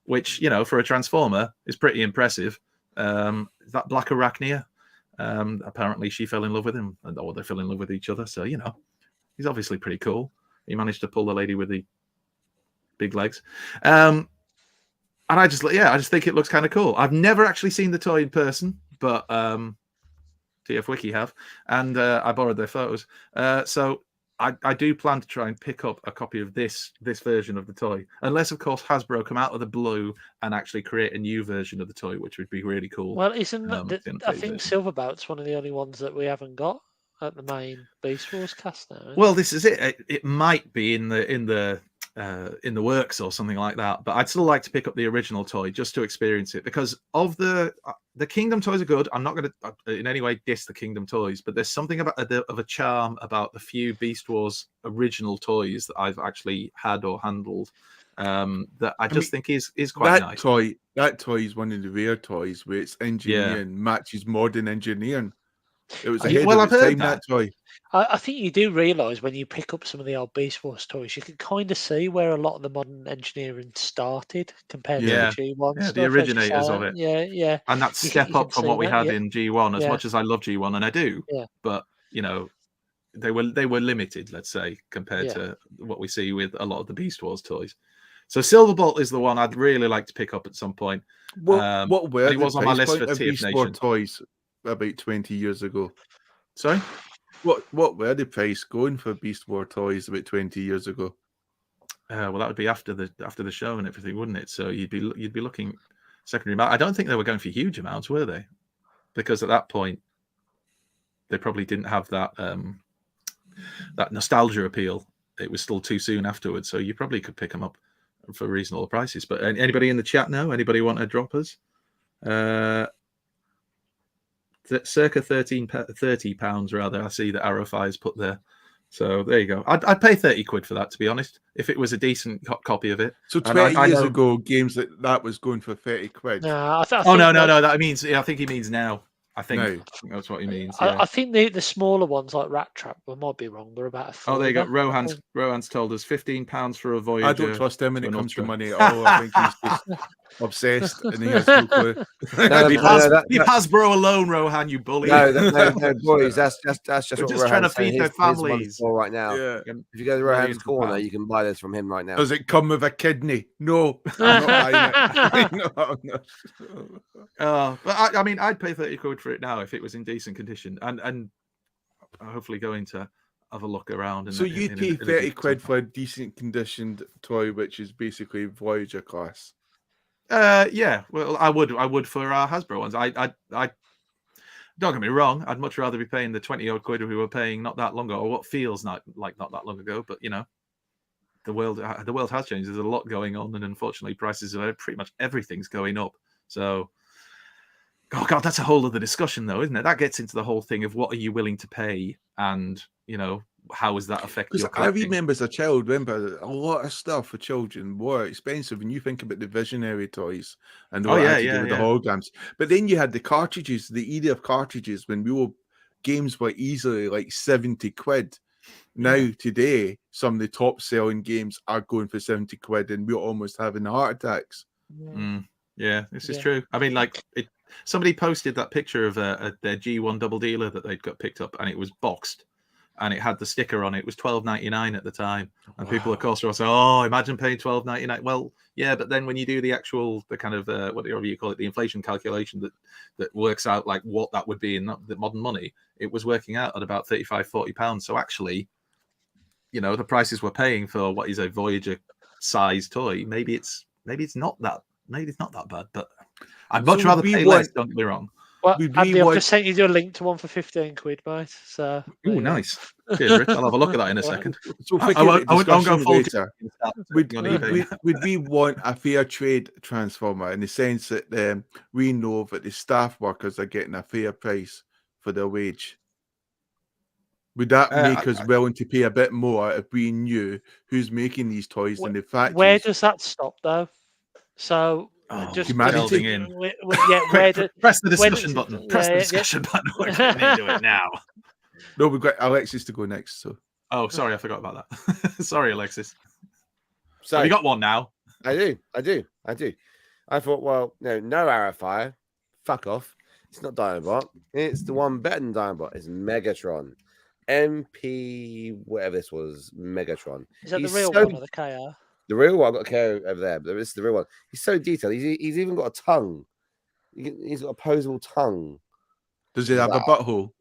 which, you know, for a Transformer is pretty impressive. That Black Arachnia, apparently she fell in love with him, or they fell in love with each other. So, you know, he's obviously pretty cool. He managed to pull the lady with the big legs. And I just think it looks kind of cool. I've never actually seen the toy in person, but TF Wiki have, and I borrowed their photos. So I do plan to try and pick up a copy of this version of the toy, unless of course Hasbro come out of the blue and actually create a new version of the toy, which would be really cool. Well, isn't that I think Silverbolt's one of the only ones that we haven't got. at the main Beast Wars cast now. Well, this is it. It might be in the works or something like that. But I'd still like to pick up the original toy just to experience it, because of the Kingdom toys are good. I'm not going to in any way diss the Kingdom toys, but there's something about of a charm about the few Beast Wars original toys that I've actually had or handled. That I just think is quite nice. That toy is one of the rare toys where its engineering matches modern engineering. It was ahead of its time, that toy. I think you do realise when you pick up some of the old Beast Wars toys, you can kind of see where a lot of the modern engineering started compared to the G1 stuff. The originators of it. Yeah. And that step up from what we had in G1, as much as I love G1, and I do, but, they were limited, let's say, compared to what we see with a lot of the Beast Wars toys. So Silverbolt is the one I'd really like to pick up at some point. What were it was on my list for Beast Wars toys about 20 years ago? Sorry? What were the price going for Beast Wars toys about 20 years ago? Well, that would be after the show and everything, wouldn't it? So you'd be looking secondary amount. I don't think they were going for huge amounts, were they? Because at that point, they probably didn't have that that nostalgia appeal. It was still too soon afterwards, so you probably could pick them up for reasonable prices. But anybody in the chat know? Anybody want to drop us? Circa £30 rather. I see that Arrowfire's put there. So there you go. I'd pay 30 quid for that, to be honest, if it was a decent copy of it. So 20 years ago, games that was going for 30 quid. No, no. That means I think he means now. I think that's what he means. Yeah. I think the smaller ones like Rat Trap, I might be wrong, they're about a Oh, there you go. Rohan's told us £15 for a Voyager. I don't trust him when it comes to money at all. I think he's just obsessed and he has no clue. Leave Hasbro alone, Rohan, you bully. No, boys, that's just We're what just trying to feed their families right now. Yeah. If you go to Rohan's corner, you can buy this from him right now. Does it come with a kidney? No, I'm not buying it. No. But I mean, I'd pay 30 quid for it now if it was in decent condition, and hopefully going to have a look around. So you'd pay 30 quid for a decent conditioned toy, which is basically Voyager class. Yeah, well, I would for our Hasbro ones. I don't get me wrong. I'd much rather be paying the 20-odd quid we were paying not that long ago, or what feels not that long ago. But the world has changed. There's a lot going on, and unfortunately, prices of pretty much everything's going up. So, oh god, that's a whole other discussion, though, isn't it? That gets into the whole thing of what are you willing to pay, and how does that affect your collecting? I remember as a child, a lot of stuff for children were expensive when you think about the Visionary toys and the holograms. But then you had the cartridges, the era of cartridges when games were easily like 70 quid. Now, today, some of the top selling games are going for 70 quid and we're almost having heart attacks. Yeah, this is true. I mean, somebody posted that picture of their G1 double dealer that they'd got picked up and it was boxed. And it had the sticker on it. It was $12.99 at the time, and people, of course, were saying, "Oh, imagine paying $12.99." Well, yeah, but then when you do the kind of whatever you call it, the inflation calculation that works out like what that would be in the modern money, it was working out at about £35-40. So actually, the prices we're paying for what is a Voyager size toy, maybe it's not that bad, but I'd much rather pay less. Don't get me wrong. Well, Andy, I've just sent you a link to one for 15 quid, mate. So, ooh, nice. Cheers, Rich. I'll have a look at that in a second. So I won't go full. Would we want a fair trade transformer in the sense that we know that the staff workers are getting a fair price for their wage? Would that make us willing to pay a bit more if we knew who's making these toys in the factories? Where does that stop, though? So... just delving in. Press the discussion button. Press the discussion button. We're getting into it now. No, we've got Alexis to go next. So. Oh, sorry, I forgot about that. Sorry, Alexis. So have you got one now? I do. I thought, well, no Arrowfire. Fuck off. It's not Dinobot. It's the one better than Dinobot. It's Megatron. MP, whatever this was, Megatron. Is that the real one or the KR? The real one, I've got a KO over there, but this is the real one. He's so detailed. He's even got a tongue. He's got a opposable tongue. Does it have a butthole?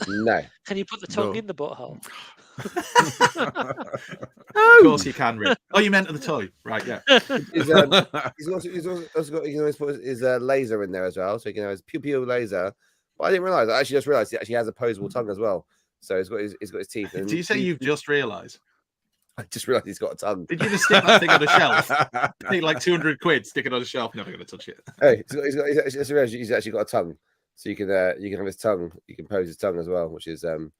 No. Can you put the tongue in the butthole? Of course you can, Rick. Oh, you meant the toy, right? Yeah. He's also got. He can always put his laser in there as well, so he can have his pew pew laser But I didn't realize. I actually just realized he actually has opposable tongue as well. So he's got his teeth. And do you say you've just realized? I just realized he's got a tongue. Did you just stick that thing on a shelf? Pay like 200 quid, stick it on a shelf, never going to touch it. Hey, he's actually got a tongue, so you can have his tongue. You can pose his tongue as well, which is I've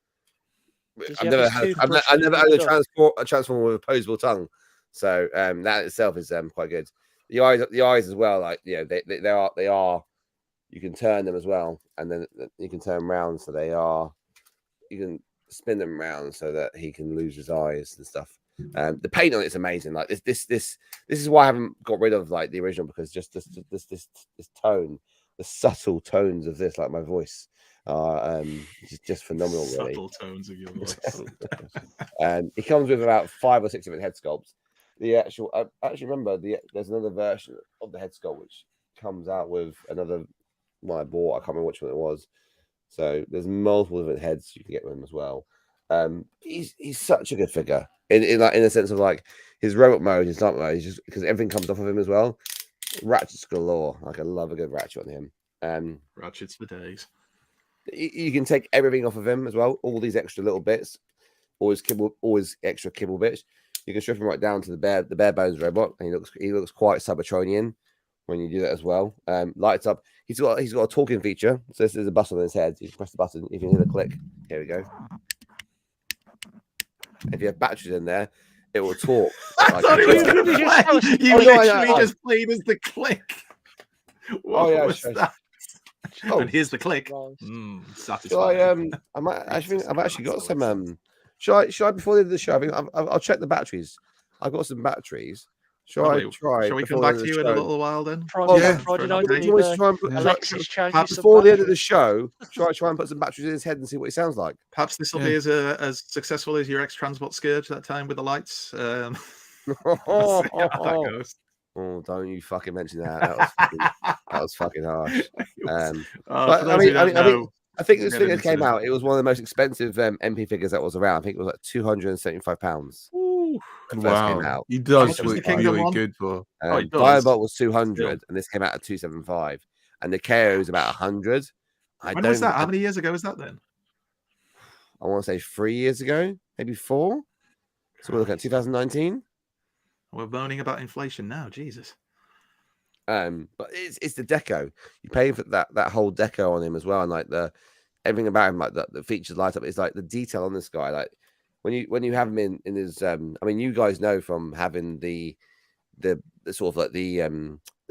never owned a transformer with opposable tongue, so that itself is quite good. The eyes as well, like they are. You can turn them as well, and then you can turn them around so they are. You can spin them around so that he can lose his eyes and stuff. The paint on it's amazing. Like this is why I haven't got rid of like the original, because just this tone, the subtle tones of this, like my voice, are just phenomenal. Really, subtle tones of your voice. It comes with about 5 or 6 different head sculpts. The actual, I actually remember there's another version of the head sculpt which comes out with another one I bought. I can't remember which one it was. So there's multiple different heads you can get with him as well. He's such a good figure in the sense of like his robot mode, his dark mode, just because everything comes off of him as well. Ratchets galore. Like I love a good ratchet on him. Ratchets for days. You can take everything off of him as well. All these extra little bits, always extra kibble bits. You can strip him right down to the bare bones robot, and he looks quite Cybertronian when you do that as well. Lights up. He's got a talking feature. So this is a button on his head. You can press the button. If you hear the click, here we go. If you have batteries in there, it will talk. You literally just played as the click. What was that? Oh, and here's the click. Satisfying. I've actually got some. Should I before the end of the show? I think I'll check the batteries. I've got some batteries. Shall we come back to you in a little while then? Friday night. Before the end of the show, try and put some batteries in his head and see what he sounds like. Perhaps this will be as successful as your X-Transport Scourge that time with the lights. Oh, don't you fucking mention that. That was fucking harsh. I think this figure came out. It was one of the most expensive MP figures that was around. I think it was like £275. Wow, he does look really good for. Diabot was 200, and this came out at 275, and the KO is about 100. When was that? How many years ago was that then? I want to say 3 years ago, maybe 4. So we're looking at 2019. We're moaning about inflation now, Jesus. But it's the deco. You pay for that whole deco on him as well, and like everything about him, like the features light up. It's like the detail on this guy, like. When you have him in his, I mean, you guys know from having the sort of like the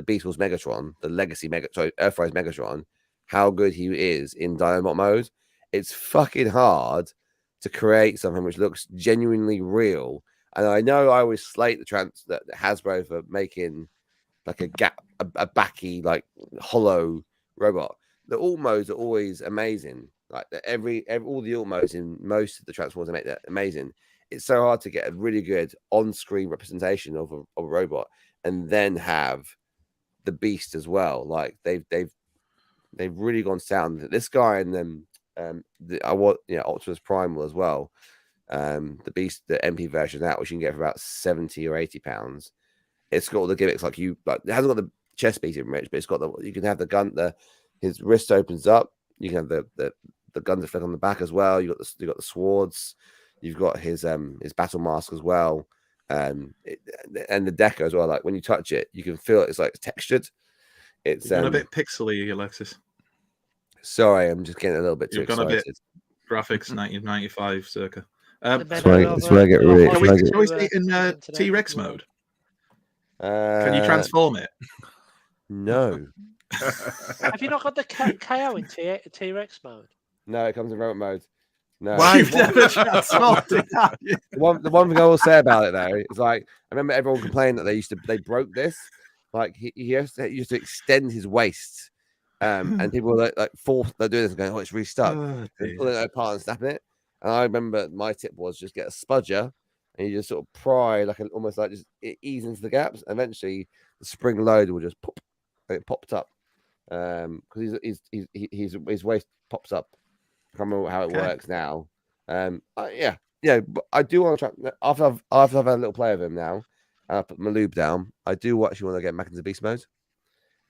Beatles Megatron, the Legacy Earthrise Megatron, how good he is in Dynamite mode. It's fucking hard to create something which looks genuinely real. And I know I always slate the Hasbro for making like a backy, like hollow robot. The alt modes are always amazing. Like all the alt modes in most of the Transformers make that amazing. It's so hard to get a really good on-screen representation of a robot, and then have the Beast as well. Like they've really gone sound. This guy and then Optimus Primal as well. The Beast, the MP version of that, which you can get for about £70 or £80. It's got all the gimmicks like it hasn't got the chest piece in Rich, but it's got you can have the gun. His wrist opens up. You can have the gun to fit on the back as well. You got the swords. You've got his battle mask as well, and the deco as well. Like when you touch it, you can feel it's like textured. It's a bit pixely, Alexis. Sorry, I'm just getting a little bit too excited. A bit graphics 1995 circa. That's where I get really. Can we stay in T-Rex mode? Can you transform it? No. Have you not got the KO in T-Rex mode? No, it comes in robot mode. No. You've never transformed it, have you? The one thing I will say about it though is like I remember everyone complained that they broke this. Like he used to extend his waist, and people were like forced. They're doing this and going, "Oh, it's really stuck." Pulling it apart and snapping it. And I remember my tip was just get a spudger and you just sort of pry almost like just ease into the gaps. Eventually, the spring load will just pop. It popped up because his waist pops up. I can't remember how it works now. But I do want to try after I've had a little play of him now. I put my lube down. I do actually want to get back into beast mode,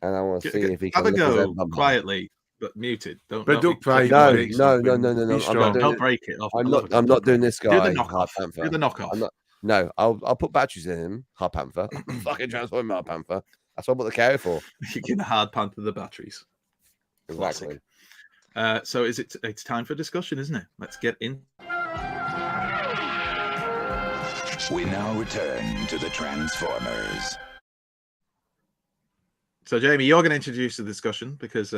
and I want to see if he can have a go quietly. but muted. Don't try. No. Break I'm strong. not doing I'll it. break it off. I'm not doing this guy. Do the knockoff. Hard Panther. Do the knockoff. No, I'll put batteries in him. Hard Panther. Fucking transform Hard Panther. That's what I bought the carry for. You can Hard Panther the batteries. Exactly. So it's time for discussion, isn't it? Let's get in. We now return to the Transformers. So, Jamie, you're going to introduce the discussion because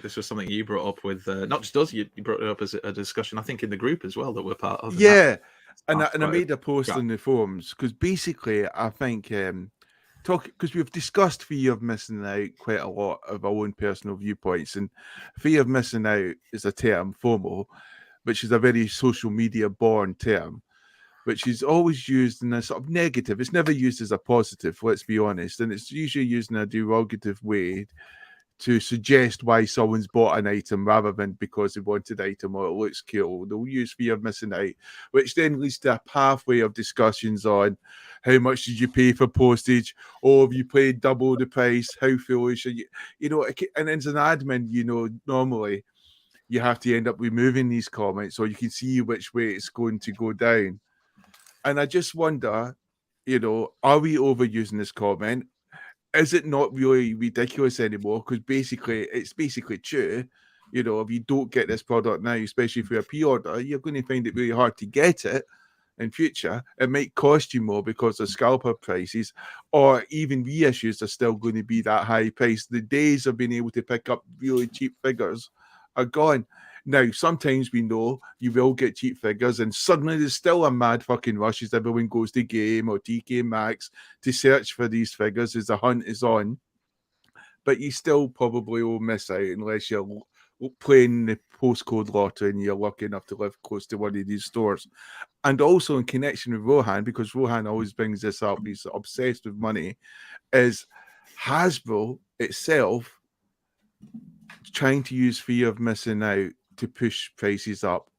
this was something you brought up with not just us. You brought it up as a discussion, I think, in the group as well that we're part of. Yeah, and I made a post on the forums because basically I think because we've discussed fear of missing out quite a lot of our own personal viewpoints, and fear of missing out is a term, FOMO, which is a very social media born term, which is always used in a sort of negative. It's never used as a positive, let's be honest. And it's usually used in a derogative way to suggest why someone's bought an item rather than because they wanted the item or it looks cool. They'll use fear of missing out, which then leads to a pathway of discussions on how much did you pay for postage, or have you paid double the price, how foolish are you? You know, and as an admin, you know, normally you have to end up removing these comments or you can see which way it's going to go down. And I just wonder, you know, are we overusing this comment? Is it not really ridiculous anymore? Because it's basically true. You know, if you don't get this product now, especially for a pre-order, you're going to find it really hard to get it in future. It might cost you more because of scalper prices, or even reissues are still going to be that high price. The days of being able to pick up really cheap figures are gone. Now, sometimes we know you will get cheap figures, and suddenly there's still a mad fucking rush as everyone goes to Game or TK Maxx to search for these figures as the hunt is on. But you still probably will miss out unless you're playing the postcode lottery and you're lucky enough to live close to one of these stores. And also in connection with Rohan, because Rohan always brings this up, he's obsessed with money, is Hasbro itself trying to use fear of missing out to push prices up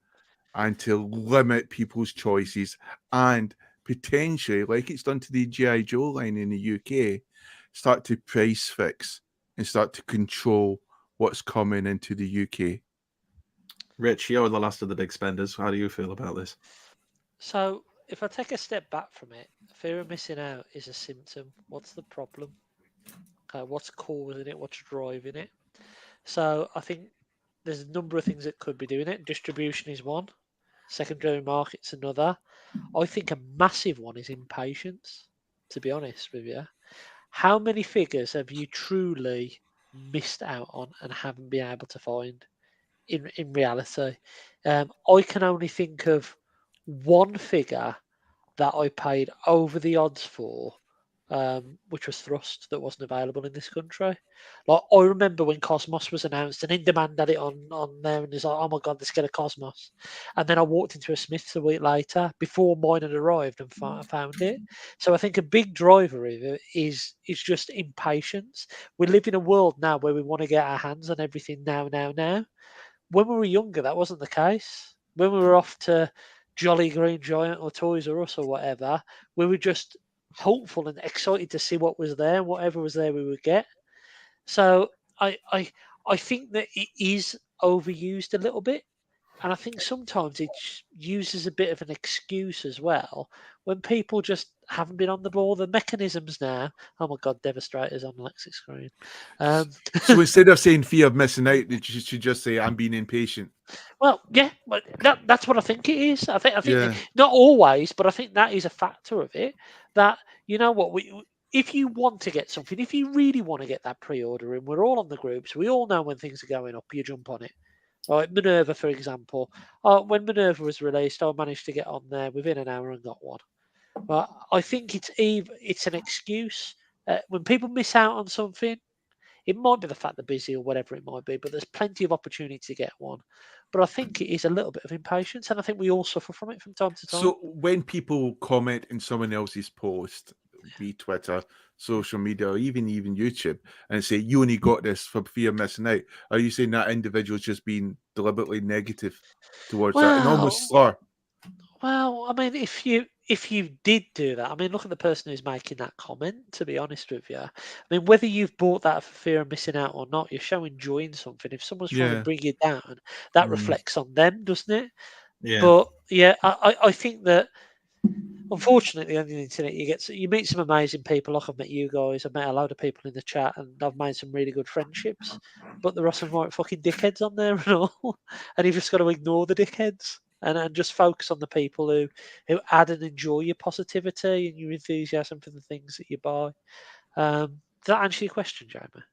and to limit people's choices and potentially, like it's done to the G.I. Joe line in the UK, start to price fix and start to control what's coming into the UK. Rich, you're the last of the big spenders. How do you feel about this? So, if I take a step back from it, fear of missing out is a symptom. What's the problem? What's causing it? What's driving it? So, I think there's a number of things that could be doing it. Distribution is one. Secondary market's another. I think a massive one is impatience, to be honest with you. How many figures have you truly missed out on and haven't been able to find in reality? I can only think of one figure that I paid over the odds for, which was Thrust, that wasn't available in this country. Like, I remember when Cosmos was announced and In Demand had it on there, and it's like, oh my god, let's get a Cosmos. And then I walked into a Smith's a week later before mine had arrived and found it. So I think a big driver of it is just impatience. We live in a world now where we want to get our hands on everything now. When we were younger, that wasn't the case. When we were off to Jolly Green Giant or Toys R Us or whatever, we were just hopeful and excited to see what was there, and whatever was there we would get. So I think that it is overused a little bit, and I think sometimes it's used as a bit of an excuse as well when people just haven't been on the ball. The mechanisms now, oh my god, Devastator's on Lex's screen. So instead of saying fear of missing out, you should just say I'm being impatient. Well, yeah, but that's what I think it is. I think not always, but I think that is a factor of it. That, you know what, if you want to get something, if you really want to get that pre-order in, we're all on the groups. We all know when things are going up, you jump on it. Right, Minerva, for example. When Minerva was released, I managed to get on there within an hour and got one. But I think it's an excuse. When people miss out on something, it might be the fact they're busy or whatever it might be, but there's plenty of opportunity to get one. But I think it is a little bit of impatience, and I think we all suffer from it from time to time. So when people comment in someone else's post, be Twitter, social media, or even YouTube, and say you only got this for fear of missing out, are you saying that individual's just being deliberately negative towards that and almost slur? Well, I mean, if if you did do that, I mean, look at the person who's making that comment, to be honest with you. I mean, whether you've bought that for fear of missing out or not, you're showing joy in something. If someone's trying to Yeah. bring you down, that reflects on them, doesn't it? Yeah. But yeah, I think that unfortunately on the internet you meet some amazing people. Like I've met you guys, I've met a load of people in the chat, and I've made some really good friendships. But there are some right fucking dickheads on there and all, and you've just got to ignore the dickheads and just focus on the people who add and enjoy your positivity and your enthusiasm for the things that you buy. Does that answer your question, Jamie?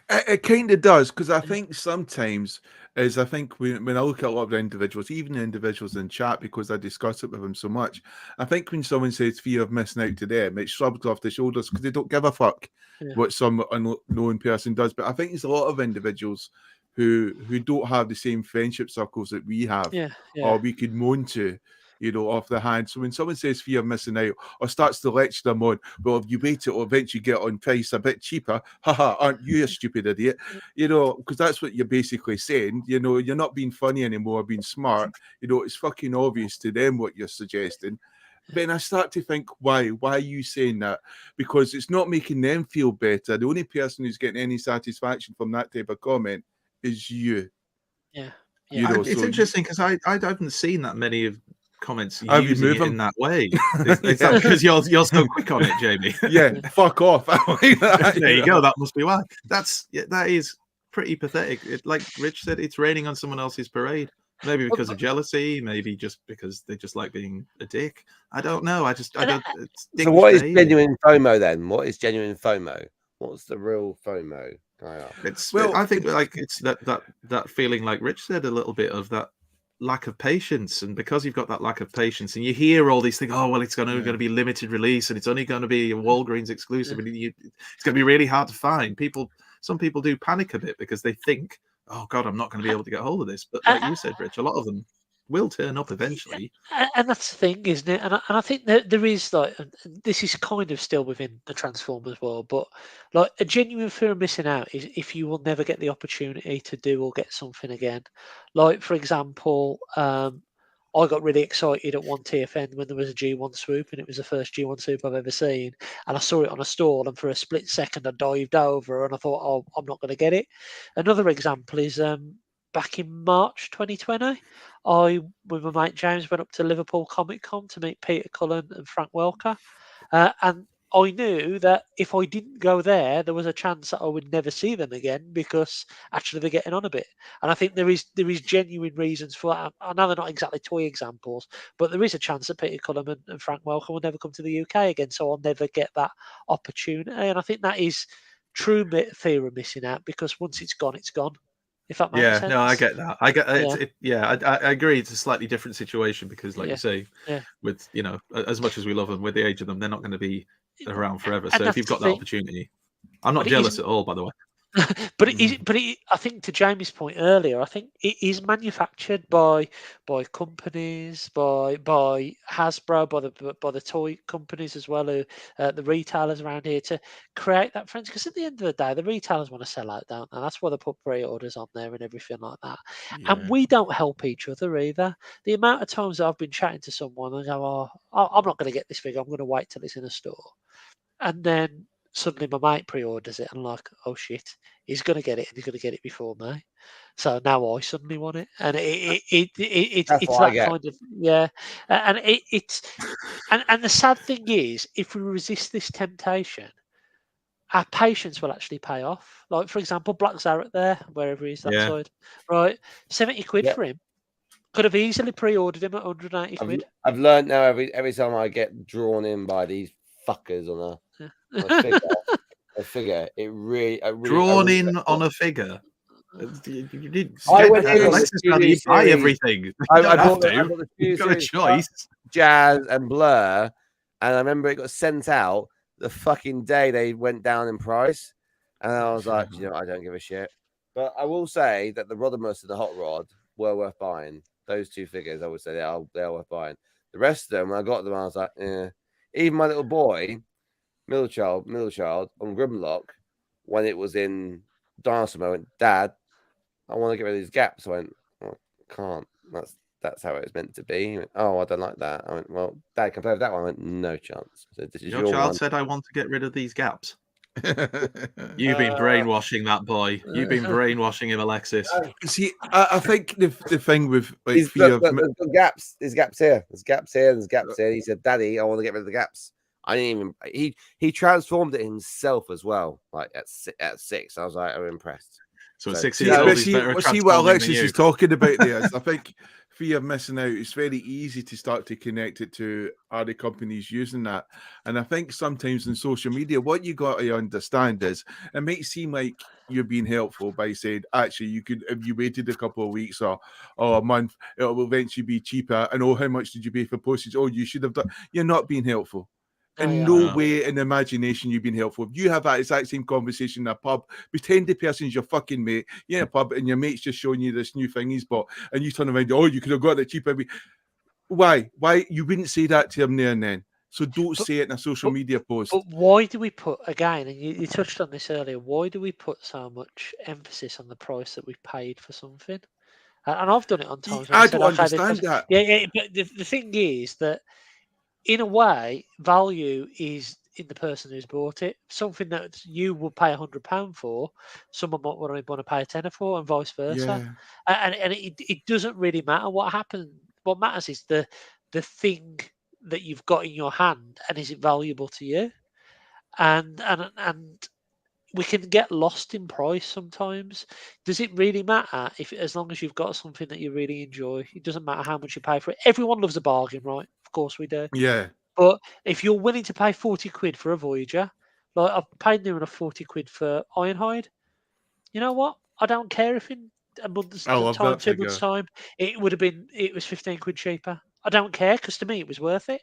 It kind of does, because I think sometimes I think when I look at a lot of the individuals, even the individuals in chat, because I discuss it with them so much, I think when someone says fear of missing out to them, it shrugs off the shoulders because they don't give a fuck what some unknown person does. But I think there's a lot of individuals who don't have the same friendship circles that we have, or we could moan to, off the hand. So when someone says fear of missing out or starts to lecture them on, well, if you wait, it'll eventually get on price a bit cheaper. Haha, aren't you a stupid idiot? Because that's what you're basically saying. You're not being funny anymore, being smart. It's fucking obvious to them what you're suggesting. Then I start to think, why? Why are you saying that? Because it's not making them feel better. The only person who's getting any satisfaction from that type of comment is you. Yeah. It's interesting because I haven't seen that many of comments Have using you it moved in that way. Is that because you're so quick on it, Jamie? Yeah, fuck off. There you go. That must be why. That is pretty pathetic. Like Rich said, it's raining on someone else's parade. Maybe because of jealousy, maybe just because they just like being a dick. I don't know. I don't. So what is genuine FOMO then? What is genuine FOMO? What's the real FOMO? I think it's that feeling, like Rich said, a little bit of that lack of patience, and because you've got that lack of patience, and you hear all these things, oh well, it's going to be limited release, and it's only going to be a Walgreens exclusive, and it's going to be really hard to find. Some people do panic a bit because they think, oh god, I'm not going to be able to get hold of this. But like you said, Rich, a lot of them will turn up eventually. And that's the thing, isn't it? And I think that there is, like, this is kind of still within the Transformers world, but like a genuine fear of missing out is if you will never get the opportunity to do or get something again. Like, for example, I got really excited at one TFN when there was a G1 swoop, and it was the first G1 swoop I've ever seen. And I saw it on a stall, and for a split second, I dived over, and I thought, oh, I'm not going to get it. Another example is back in March 2020, I, with my mate James, went up to Liverpool Comic Con to meet Peter Cullen and Frank Welker. And I knew that if I didn't go there, there was a chance that I would never see them again because actually they're getting on a bit. And I think there is genuine reasons for that. I know they're not exactly toy examples, but there is a chance that Peter Cullen and Frank Welker will never come to the UK again. So I'll never get that opportunity. And I think that is true fear of missing out, because once it's gone, it's gone. If that makes sense. No, I get that. I get I agree. It's a slightly different situation because, like you say, with as much as we love them, with the age of them, they're not going to be around forever. So if you've got that opportunity, I'm not jealous at all, by the way. But I think to Jamie's point earlier, I think it is manufactured by companies, by Hasbro, by the toy companies as well, who the retailers around here, to create that friends. Because at the end of the day, the retailers want to sell out, don't they? That's why they put pre-orders on there and everything like that. Yeah. And we don't help each other either. The amount of times that I've been chatting to someone and go, "Oh, I'm not going to get this figure. I'm going to wait till it's in a store," and then suddenly my mate pre-orders it, and I'm like, oh shit, he's going to get it, and he's going to get it before me. So now I suddenly want it, and it's that kind of and it's and the sad thing is, if we resist this temptation, our patience will actually pay off. Like, for example, Black Zarek there, wherever he is that side, right, 70 quid for him. Could have easily pre-ordered him at 180 quid. I've learned now every time I get drawn in by these fuckers on a figure, it really drawn in on a figure. I went in buy everything. I bought the you've got a choice. Jazz and Blur, and I remember it got sent out the fucking day they went down in price, and I was like, I don't give a shit. But I will say that the Rodimus and the Hot Rod were worth buying. Those two figures, I would say they're worth buying. The rest of them, when I got them, I was like, Even my little boy, middle child on Grimlock, when it was in Dinosaur, I went, Dad, I want to get rid of these gaps. I went, I can't. that's how it was meant to be. He went, oh, I don't like that. I went, well, Dad, can I play with that one? I went, no chance. So this is Your child one. said, I want to get rid of these gaps. You've been brainwashing that boy. You've been brainwashing him, Alexis. See, I think the thing with like fear of there's gaps. There's gaps here. There's gaps here. There's gaps here. He said, "Daddy, I want to get rid of the gaps." I didn't even. He transformed it himself as well. Like at 6, I was like, I'm impressed. So at 6 years old, he's better at see what Alexis is talking about there. I think fear of missing out. It's very easy to start to connect it to other companies using that. And I think sometimes in social media, what you got to understand is it might seem like you're being helpful by saying, actually, you could, if you waited a couple of weeks or a month, it will eventually be cheaper. And oh, how much did you pay for postage? Oh, you should have done. You're not being helpful. In no way in imagination you've been helpful. If you have that exact same conversation in a pub, pretend the person's your fucking mate, you're in a pub and your mate's just showing you this new thing he's bought, and you turn around, oh, you could have got it cheaper. Why? You wouldn't say that to him there and then. So don't say it in a social media post. But why do we put, again, and you touched on this earlier, why do we put so much emphasis on the price that we've paid for something? And I've done it on times. I don't understand that. Yeah, but the thing is that in a way, value is in the person who's bought it. Something that you would pay £100 for, someone might want to pay a tenner for, and vice versa. Yeah. And it doesn't really matter what happens. What matters is the thing that you've got in your hand, and is it valuable to you? And we can get lost in price sometimes. Does it really matter as long as you've got something that you really enjoy? It doesn't matter how much you pay for it. Everyone loves a bargain, right? Of course we do. Yeah. But if you're willing to pay 40 quid for a Voyager, like I've paid near enough 40 quid for Ironhide, you know what? I don't care if in a month's time, 2 months' time, it was 15 quid cheaper. I don't care, because to me it was worth it.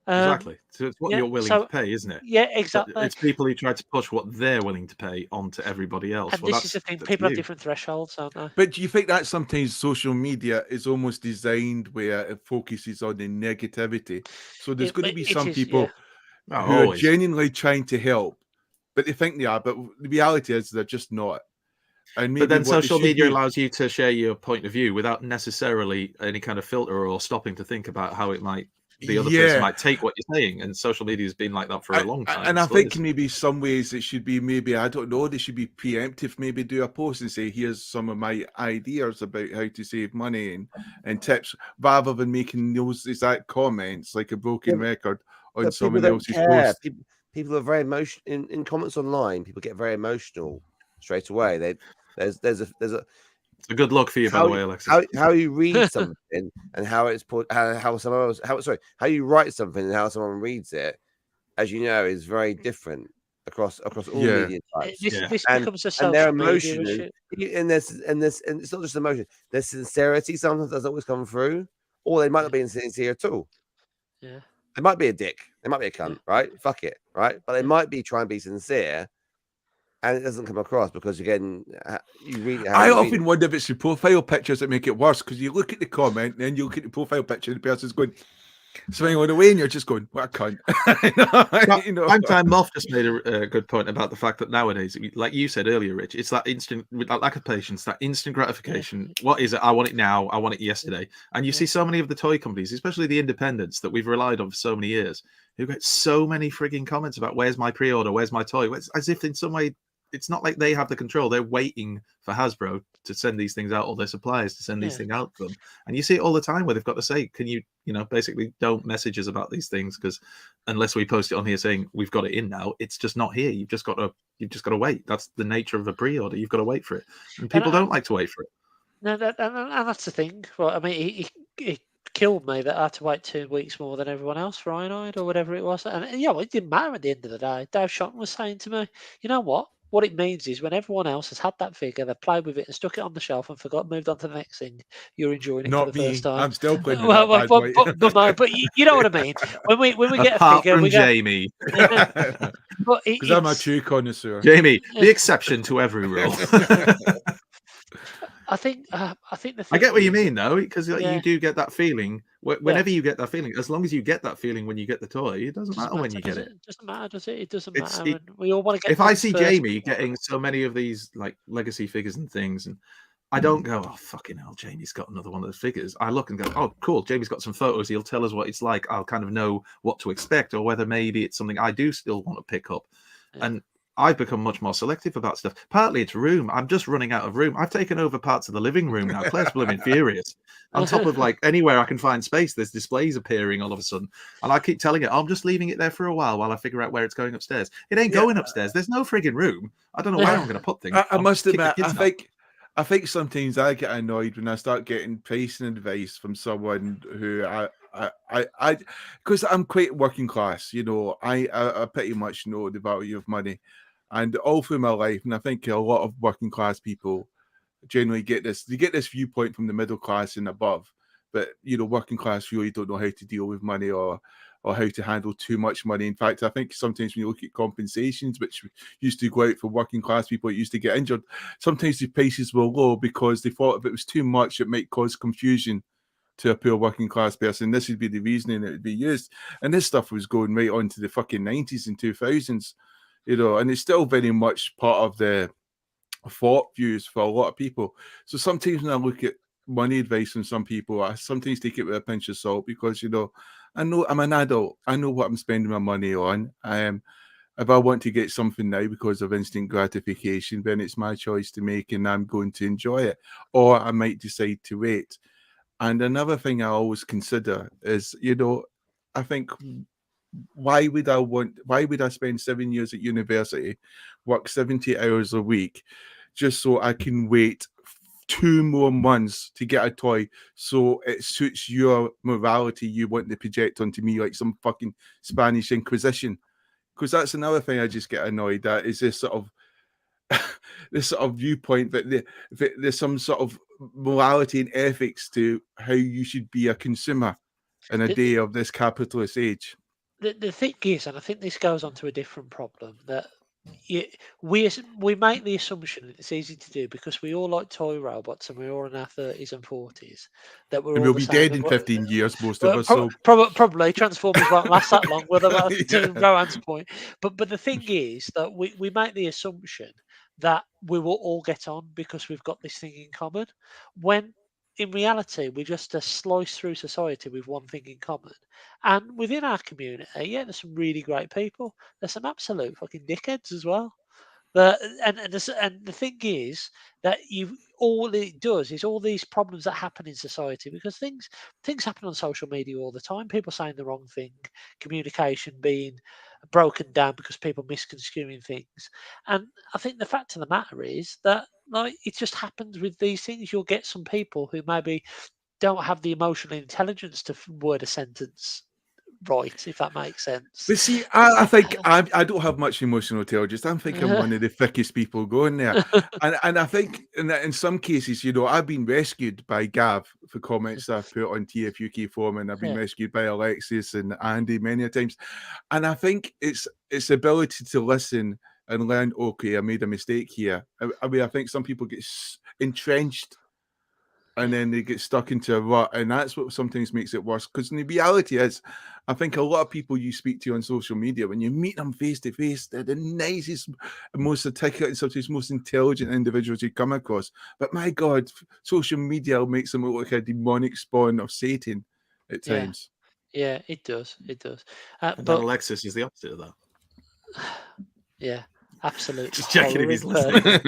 Exactly. So it's what you're willing to pay, isn't it? Yeah, exactly. But it's people who try to push what they're willing to pay onto everybody else. And this is the thing, people have different thresholds, aren't they? But do you think that sometimes social media is almost designed where it focuses on the negativity? So there's going to be some people who are genuinely trying to help, but they think they are, but the reality is they're just not. And but then social media allows you to share your point of view without necessarily any kind of filter or stopping to think about how it might the other person might take what you're saying, and social media has been like that for a long time. And I think maybe some ways it should be, maybe, I don't know, they should be preemptive, maybe do a post and say, here's some of my ideas about how to save money and tips, rather than making those exact comments like a broken record on someone else's post. People are very emotional in comments online. People get very emotional straight away. There's a it's a good look for you, by the way, Alexis. How you read something and how it's put, how you write something and how someone reads it, as you know, is very different across all media types. This becomes a social and they're media issue. And it's not just emotion. There's sincerity sometimes doesn't always come through, or they might not be insincere at all. Yeah, they might be a dick. They might be a cunt, right? Fuck it, right? But they might be trying to be sincere. And it doesn't come across because, again, you read it. I often wonder if it's the profile pictures that make it worse, because you look at the comment and then you look at the profile picture and the person's going smiling away and you're just going, what a cunt. Time Moff just made a good point about the fact that nowadays, like you said earlier, Rich, it's that instant, that lack of patience, that instant gratification. What is it? I want it now. I want it yesterday. And you see so many of the toy companies, especially the independents that we've relied on for so many years, who get so many frigging comments about where's my pre-order, where's my toy, as if in some way, it's not like they have the control. They're waiting for Hasbro to send these things out, or their suppliers to send these things out to them. And you see it all the time where they've got to say, can you, basically don't message us about these things, because unless we post it on here saying we've got it in now, it's just not here. You've just got to wait. That's the nature of a pre-order. You've got to wait for it. And people don't like to wait for it. No, and that's the thing. Right? I mean, it killed me that I had to wait 2 weeks more than everyone else for Ironhide or whatever it was. And it didn't matter at the end of the day. Dave Shotton was saying to me, you know what? What it means is when everyone else has had that figure, they've played with it and stuck it on the shelf and moved on to the next thing, you're enjoying it for the first time. I'm still playing with but you know what I mean. When we get a figure, from Jamie, because I'm a true connoisseur. Jamie, the exception to every rule. I think the thing I get what you mean, though, because you do get that feeling. Whenever you get that feeling, as long as you get that feeling when you get the toy, it doesn't matter when you get it. It doesn't matter, does it? It doesn't matter. We all want to get. If I see Jamie getting so many of these like legacy figures and things, and I don't go, oh, fucking hell, Jamie's got another one of those figures. I look and go, oh, cool, Jamie's got some photos. He'll tell us what it's like. I'll kind of know what to expect, or whether maybe it's something I do still want to pick up. Yeah. And I've become much more selective about stuff. Partly it's room. I'm just running out of room. I've taken over parts of the living room now. Claire's blooming furious. On top of like anywhere I can find space, there's displays appearing all of a sudden. And I keep telling it, I'm just leaving it there for a while I figure out where it's going upstairs. It ain't going upstairs. There's no frigging room. I don't know where I'm going to put things. I must admit, I think sometimes I get annoyed when I start getting pricing advice from someone who because I'm quite working class, you know, I pretty much know the value of money, and all through my life, and I think a lot of working class people generally get this viewpoint from the middle class and above, but you know, working class really don't know how to deal with money or how to handle too much money. In fact, I think sometimes when you look at compensations, which used to go out for working class people, it used to get injured. Sometimes the prices were low because they thought if it was too much, it might cause confusion to a poor working class person. This would be the reasoning it would be used. And this stuff was going right on to the fucking 90s and 2000s, you know, and it's still very much part of the thought views for a lot of people. So sometimes when I look at money advice from some people, I sometimes take it with a pinch of salt because, you know, I know I'm an adult. I know what I'm spending my money on. If I want to get something now because of instant gratification, then it's my choice to make and I'm going to enjoy it. Or I might decide to wait. And another thing I always consider is, you know, I think, why would I spend 7 years at university, work 70 hours a week, just so I can wait 2 more months to get a toy so it suits your morality you want to project onto me like some fucking Spanish Inquisition? Because that's another thing I just get annoyed at, is this sort of this sort of viewpoint that there's some sort of morality and ethics to how you should be a consumer in a day of this capitalist age. The thing is, and I think this goes on to a different problem, that we make the assumption, and it's easy to do because we all like toy robots and we're all in our 30s and 40s, that we're all we'll the be same. dead in 15 years, most of us. So probably Transformers won't last that long. Well, to Rohan's point, but the thing is that we make the assumption that we will all get on because we've got this thing in common, when in reality we're just a slice through society with one thing in common. And within our community, yeah, there's some really great people. There's some absolute fucking dickheads as well. And the thing is that all it does is all these problems that happen in society, because things happen on social media all the time. People saying the wrong thing, communication being broken down because people misconstruing things. And I think the fact of the matter is that, like, it just happens with these things. You'll get some people who maybe don't have the emotional intelligence to word a sentence right, if that makes sense. But see, I think I don't have much emotional intelligence. I think I'm one of the thickest people going there. And I think in some cases, you know, I've been rescued by Gav for comments I've put on TF UK forum, and I've been rescued by Alexis and Andy many a times. And I think it's ability to listen and learn, okay, I made a mistake here. I mean, I think some people get entrenched and then they get stuck into a rut, and that's what sometimes makes it worse. Because the reality is, I think a lot of people you speak to on social media, when you meet them face to face, they're the nicest, most articulate, and sometimes most intelligent individuals you come across. But my God, social media makes them look like a demonic spawn of Satan at times. Yeah, it does. It does. But Alexis is the opposite of that. Yeah, absolutely. Just checking if he's listening.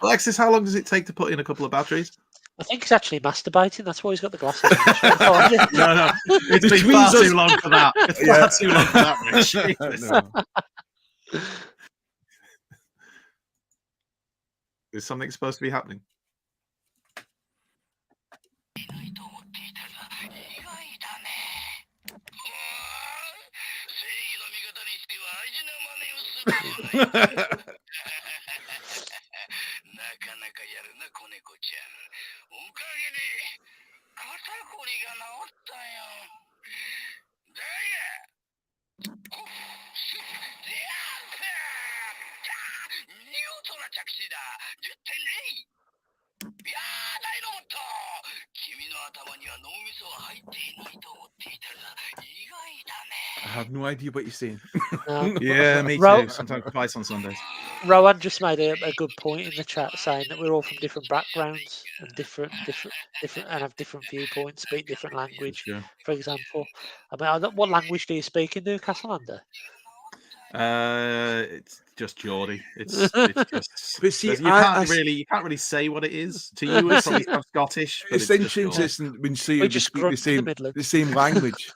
Alexis, how long does it take to put in a couple of batteries? I think he's actually masturbating. That's why he's got the glasses on. No. It's been far too long for that. It's far too long for that, Rich. Is something supposed to be happening? I have no idea what you're saying. Yeah, me too. Sometimes twice on Sundays. Rohan just made a good point in the chat, saying that we're all from different backgrounds and different, and have different viewpoints, speak different language. For example, I mean, what language do you speak in Newcastle under? It's just Geordie. It's just. But see, you can't really say what it is. To you, it's probably Scottish. But it's interesting when you speak the same language.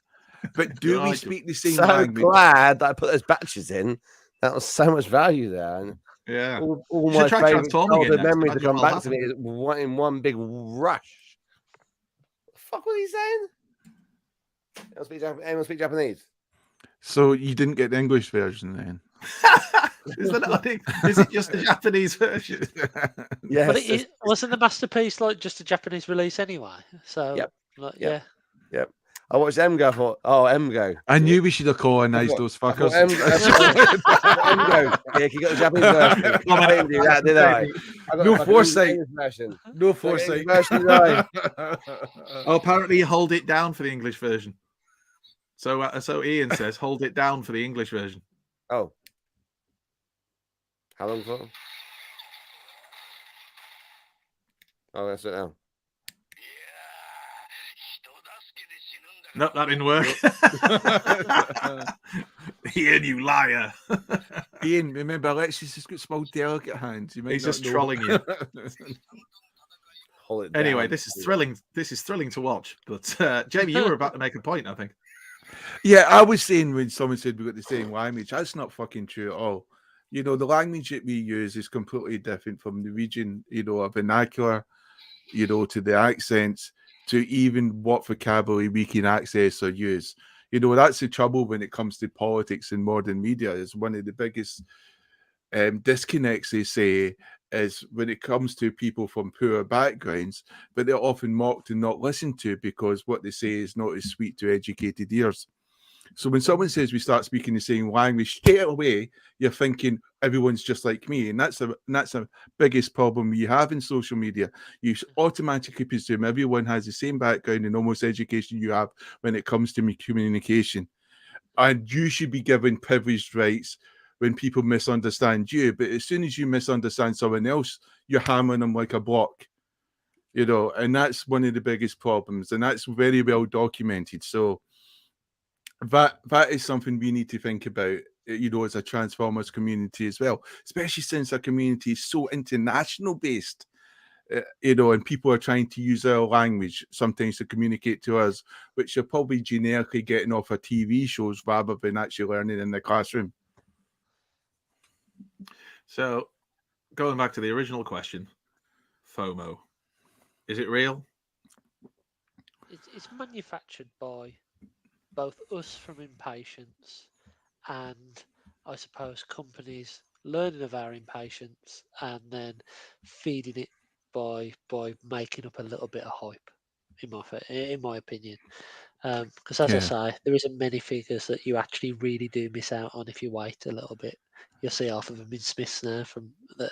But do we speak the same language? So glad that I put those batches in. That was so much value there. And yeah. All my favourite childhood memories to come back to me in one big rush. What the fuck was he saying? Anyone speak Japanese? So you didn't get the English version then? Is it just the Japanese version? Yeah. But wasn't the Masterpiece like just a Japanese release anyway? So yeah. I watched Emgo. I thought, Emgo. I knew we should have colonized those fuckers. Emgo. Yeah, you got the Japanese version. I didn't do that, did I? No foresight. No foresight. Apparently you hold it down for the English version. So Ian says, hold it down for the English version. Oh. How long for? Oh, that's it now. No, that didn't work. Ian, you liar. Ian, remember, Alexi's just got small, delicate hands. He's just trolling you. Anyway, this is thrilling. This is thrilling to watch. But Jamie, you were about to make a point, I think. Yeah, I was saying when someone said we got the same language, that's not fucking true at all. You know, the language that we use is completely different from the region, a vernacular, to the accents, to even what vocabulary we can access or use. That's the trouble when it comes to politics and modern media. Is one of the biggest disconnects, they say, is when it comes to people from poor backgrounds, but they're often mocked and not listened to because what they say is not as sweet to educated ears. So when someone says we start speaking the same language, straight away you're thinking everyone's just like me, and that's a biggest problem we have in social media. You automatically presume everyone has the same background and almost education you have when it comes to communication, and you should be given privileged rights when people misunderstand you. But as soon as you misunderstand someone else, you're hammering them like a block, and that's one of the biggest problems, and that's very well documented. So that is something we need to think about, as a Transformers community as well, especially since our community is so international based, and people are trying to use our language sometimes to communicate to us, which are probably generically getting off of TV shows rather than actually learning in the classroom. So, going back to the original question, FOMO, is it real? It's manufactured by both us from impatience and, I suppose, companies learning of our impatience and then feeding it by making up a little bit of hype, in my opinion. Because as I say, there isn't many figures that you actually really do miss out on if you wait a little bit. You'll see half of them in Smiths now. From that,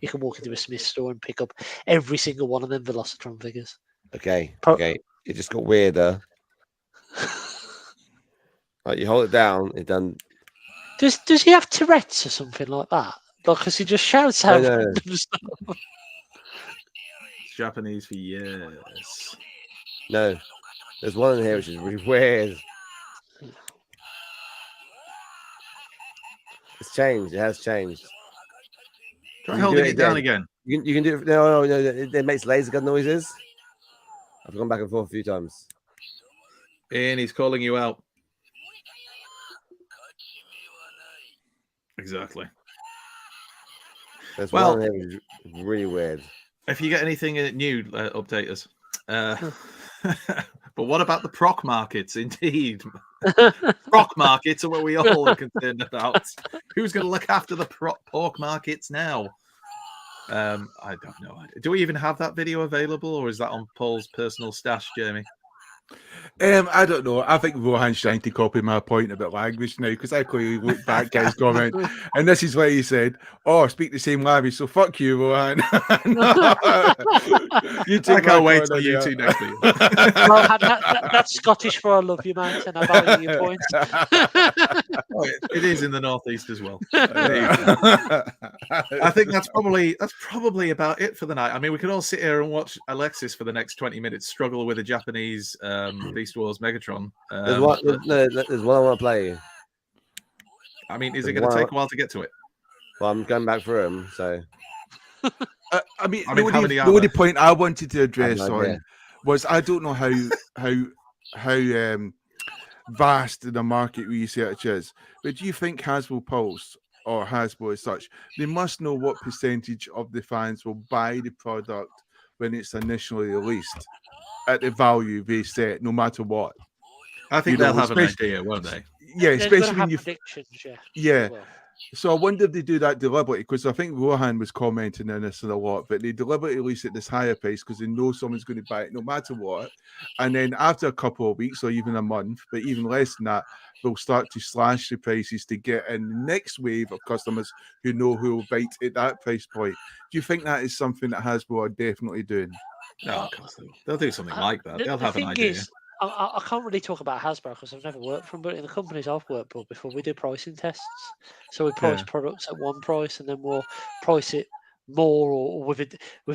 you can walk into a Smiths store and pick up every single one of them Velocitron figures. Okay. It just got weirder. Like you hold it down, it done. Does he have Tourette's or something like that? Like, because he just shouts out. No. It's Japanese for years. No, there's one in here which is really weird. It's changed. It has changed. Try holding it down again. You can do it. No. It makes laser gun noises. I've gone back and forth a few times. Ian, he's calling you out. Exactly. There's one here which is really weird. If you get anything new, update us. But what about the proc markets? Indeed. Proc markets are what we all are concerned about. Who's going to look after the pork markets now? I don't know. Do we even have that video available, or is that on Paul's personal stash, Jamie? I don't know. I think Rohan's trying to copy my point about language now because I clearly looked back at his comment, and this is what he said. Oh, speak the same language, so fuck you, Rohan. You I can't wait till you two next week. Rohan, that's Scottish for I love you, mate, and I value your points. It is in the northeast as well. I think that's probably about it for the night. I mean, we could all sit here and watch Alexis for the next 20 minutes struggle with a Japanese Beast Wars Megatron. There's one I want to play. I mean, is it going to take a while to get to it? Well, I'm going back through them, so. I mean, the only point I wanted to address was I don't know how vast the market research is, but do you think Hasbro Pulse or Hasbro as such, they must know what percentage of the fans will buy the product when it's initially released at the value they set, no matter what? I think they'll have an idea, won't they? Yeah, especially when you predictions. Yeah. So I wonder if they do that deliberately, because I think Rohan was commenting on this a lot, but they deliberately release at this higher price because they know someone's going to buy it no matter what. And then after a couple of weeks or even a month, but even less than that, they'll start to slash the prices to get in the next wave of customers who know who will bite at that price point. Do you think that is something that Hasbro are definitely doing? No, of course they'll do something like that. They'll have an idea. I can't really talk about Hasbro because I've never worked for them, but in the companies I've worked for before, we do pricing tests. So we price products at one price, and then we'll price it more or with a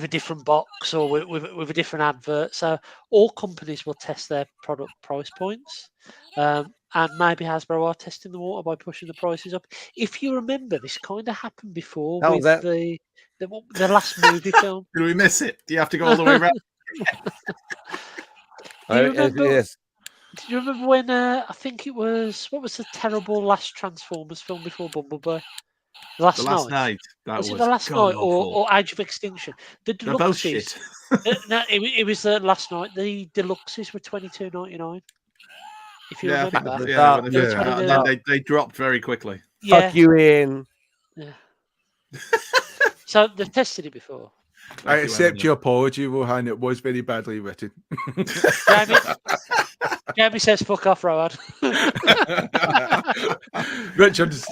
different box or with a different advert. So all companies will test their product price points, and maybe Hasbro are testing the water by pushing the prices up. If you remember, this kind of happened before with the last movie film. Did we miss it? Do you have to go all the way around? Do you remember when I think it was, what was the terrible last Transformers film before Bumblebee? The Last Night. Was it The Last Night or Age of Extinction? The deluxes. No, it was the Last Night. The deluxes were $22.99. If you remember. They dropped very quickly. Yeah. Fuck you, Ian. Yeah. So they've tested it before. I accept your apology, Rohan. It was very badly written. Jamie says, "Fuck off, Rohan." Richard's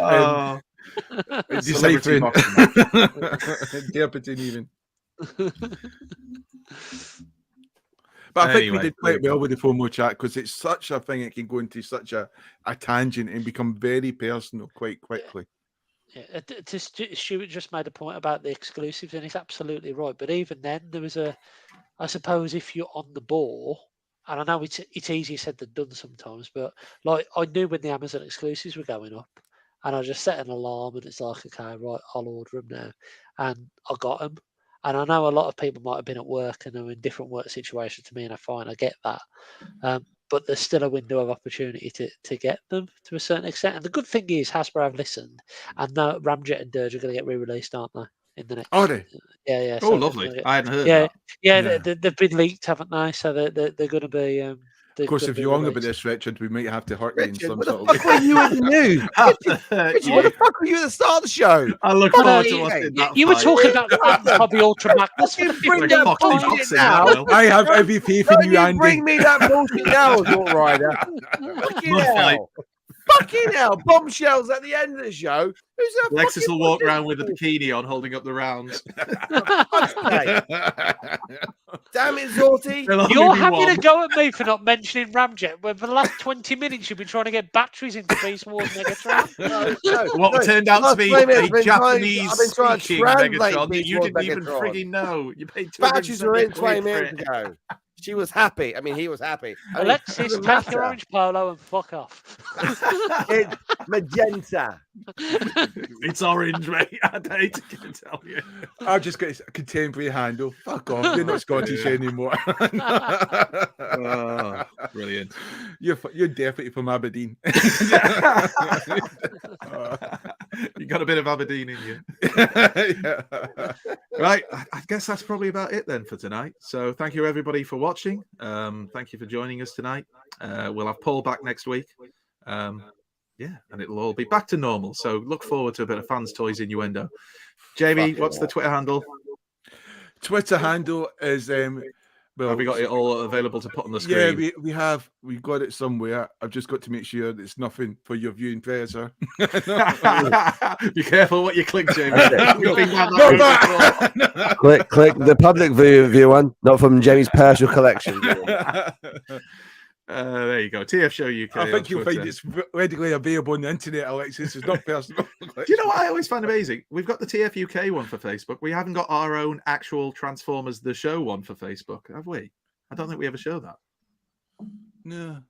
deciphering. Interpreting even. But I think we did quite well with the FOMO chat because it's such a thing. It can go into such a tangent and become very personal quite quickly. Yeah, Stuart just made a point about the exclusives, and he's absolutely right. But even then, there was I suppose if you're on the ball, and I know it's easier said than done sometimes, but like I knew when the Amazon exclusives were going up, and I just set an alarm, and it's like, okay, right, I'll order them now, and I got them. And I know a lot of people might have been at work and are in different work situations to me, and I get that. But there's still a window of opportunity to get them to a certain extent. And the good thing is Hasbro have listened, and now Ramjet and Dirge are going to get re-released, aren't they? In the next. Are they? Yeah. Oh, so lovely! I hadn't heard that. Yeah, they've been leaked, haven't they? So they're going to be. Of course, if you're wrong about this, Richard, we might have to hurt you in some sort of way. What the fuck were you in the news? Richard, what the fuck were you at the start of the show? I look forward to watching that. You were talking about Hobby Ultra Magnus. I have every faith in you, Andy. Bring me that bullshit now, Xortrider. Fucking hell. Fucking hell. Bombshells at the end of the show. Who's that? Lexus will walk around with a bikini on, holding up the rounds. Damn it, Xorty. You're having a go at me for not mentioning Ramjet, when for the last 20 minutes you've been trying to get batteries into Beast Wars Megatron. What turned out to be a Japanese speaking Megatron that you didn't even frigging know. You paid batteries were in 20 minutes ago. She was happy. I mean, he was happy. Alexis, take your orange polo and fuck off. It's magenta. It's orange, mate. I hate to tell you. I've just got a contemporary handle. Fuck off. You're not Scottish anymore. Oh, brilliant. You're definitely from Aberdeen. You got a bit of Aberdeen in you. Right. I guess that's probably about it then for tonight. So thank you, everybody, for watching. Thank you for joining us tonight. We'll have Paul back next week. Yeah, and it'll all be back to normal. So look forward to a bit of Fans, Toys, Innuendo. Jamie, what's the Twitter handle? Twitter handle is Well, have we got it all available to put on the screen? Yeah, we have. We got it somewhere. I've just got to make sure that it's nothing for your viewing pleasure. Be careful what you click, Jamie. Click the public view one, not from Jamie's personal collection. There you go. TF Show UK. I think you'll find it's readily available on the internet, Alexis. It's not personal. Do you know what I always find amazing? We've got the TF UK one for Facebook. We haven't got our own actual Transformers the Show one for Facebook, have we? I don't think we ever show that. No.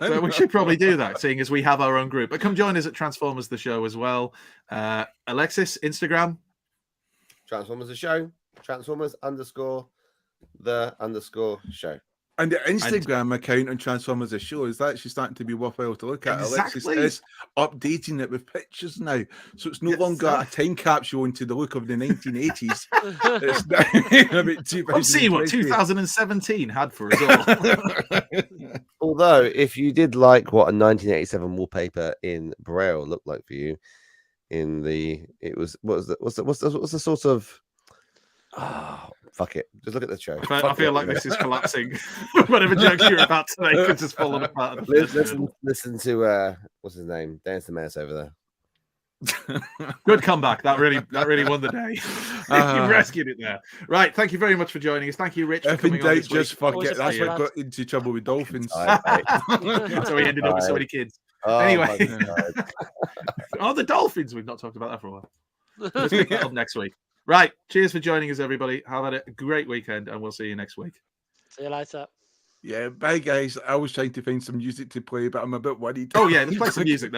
So we should probably do that, seeing as we have our own group. But come join us at Transformers the Show as well. Alexis, Instagram? Transformers the Show. Transformers_the_show. And the Instagram account on Transformers the Show is actually starting to be worthwhile to look at. Exactly. Alexis is updating it with pictures now. So it's no longer a time capsule into the look of the 1980s. It's now about 2020. Let's see what 2017 had for us all. Although, if you did like what a 1987 wallpaper in Braille looked like for you, what's the sort of fuck it. Just look at the show. I feel like this is collapsing. Whatever jokes you're about to make could just fall apart. Listen to what's his name? Dance the Mass over there. Good comeback. That really won the day. You rescued it there. Right. Thank you very much for joining us. Thank you, Rich. If in doubt, just forget. That's what got into trouble with dolphins. So he ended up with so many kids. Anyway. The dolphins. We've not talked about that for a while. Let's pick that up next week. Right. Cheers for joining us, everybody. Have a great weekend, and we'll see you next week. See you later. Yeah, bye, guys. I was trying to find some music to play, but I'm a bit worried. Oh, yeah, let's play some music.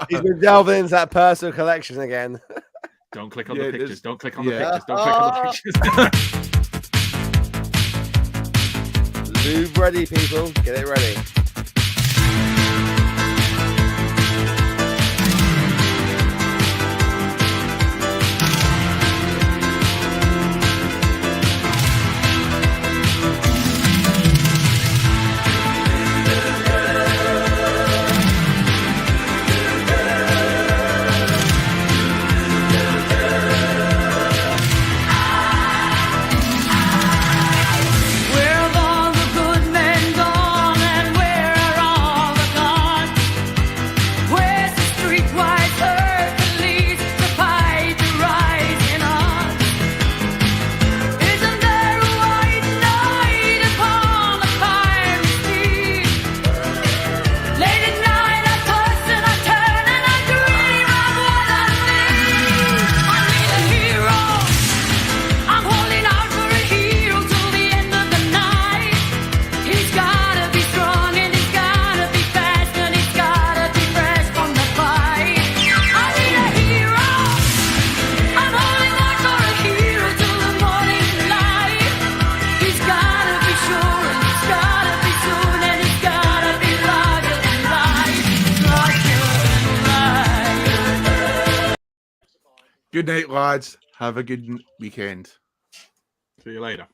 He's been delving into that personal collection again. Don't click on the pictures. Don't click on the pictures. Don't click on the pictures. Lube ready, people. Get it ready. Good night, lads. Have a good weekend. See you later.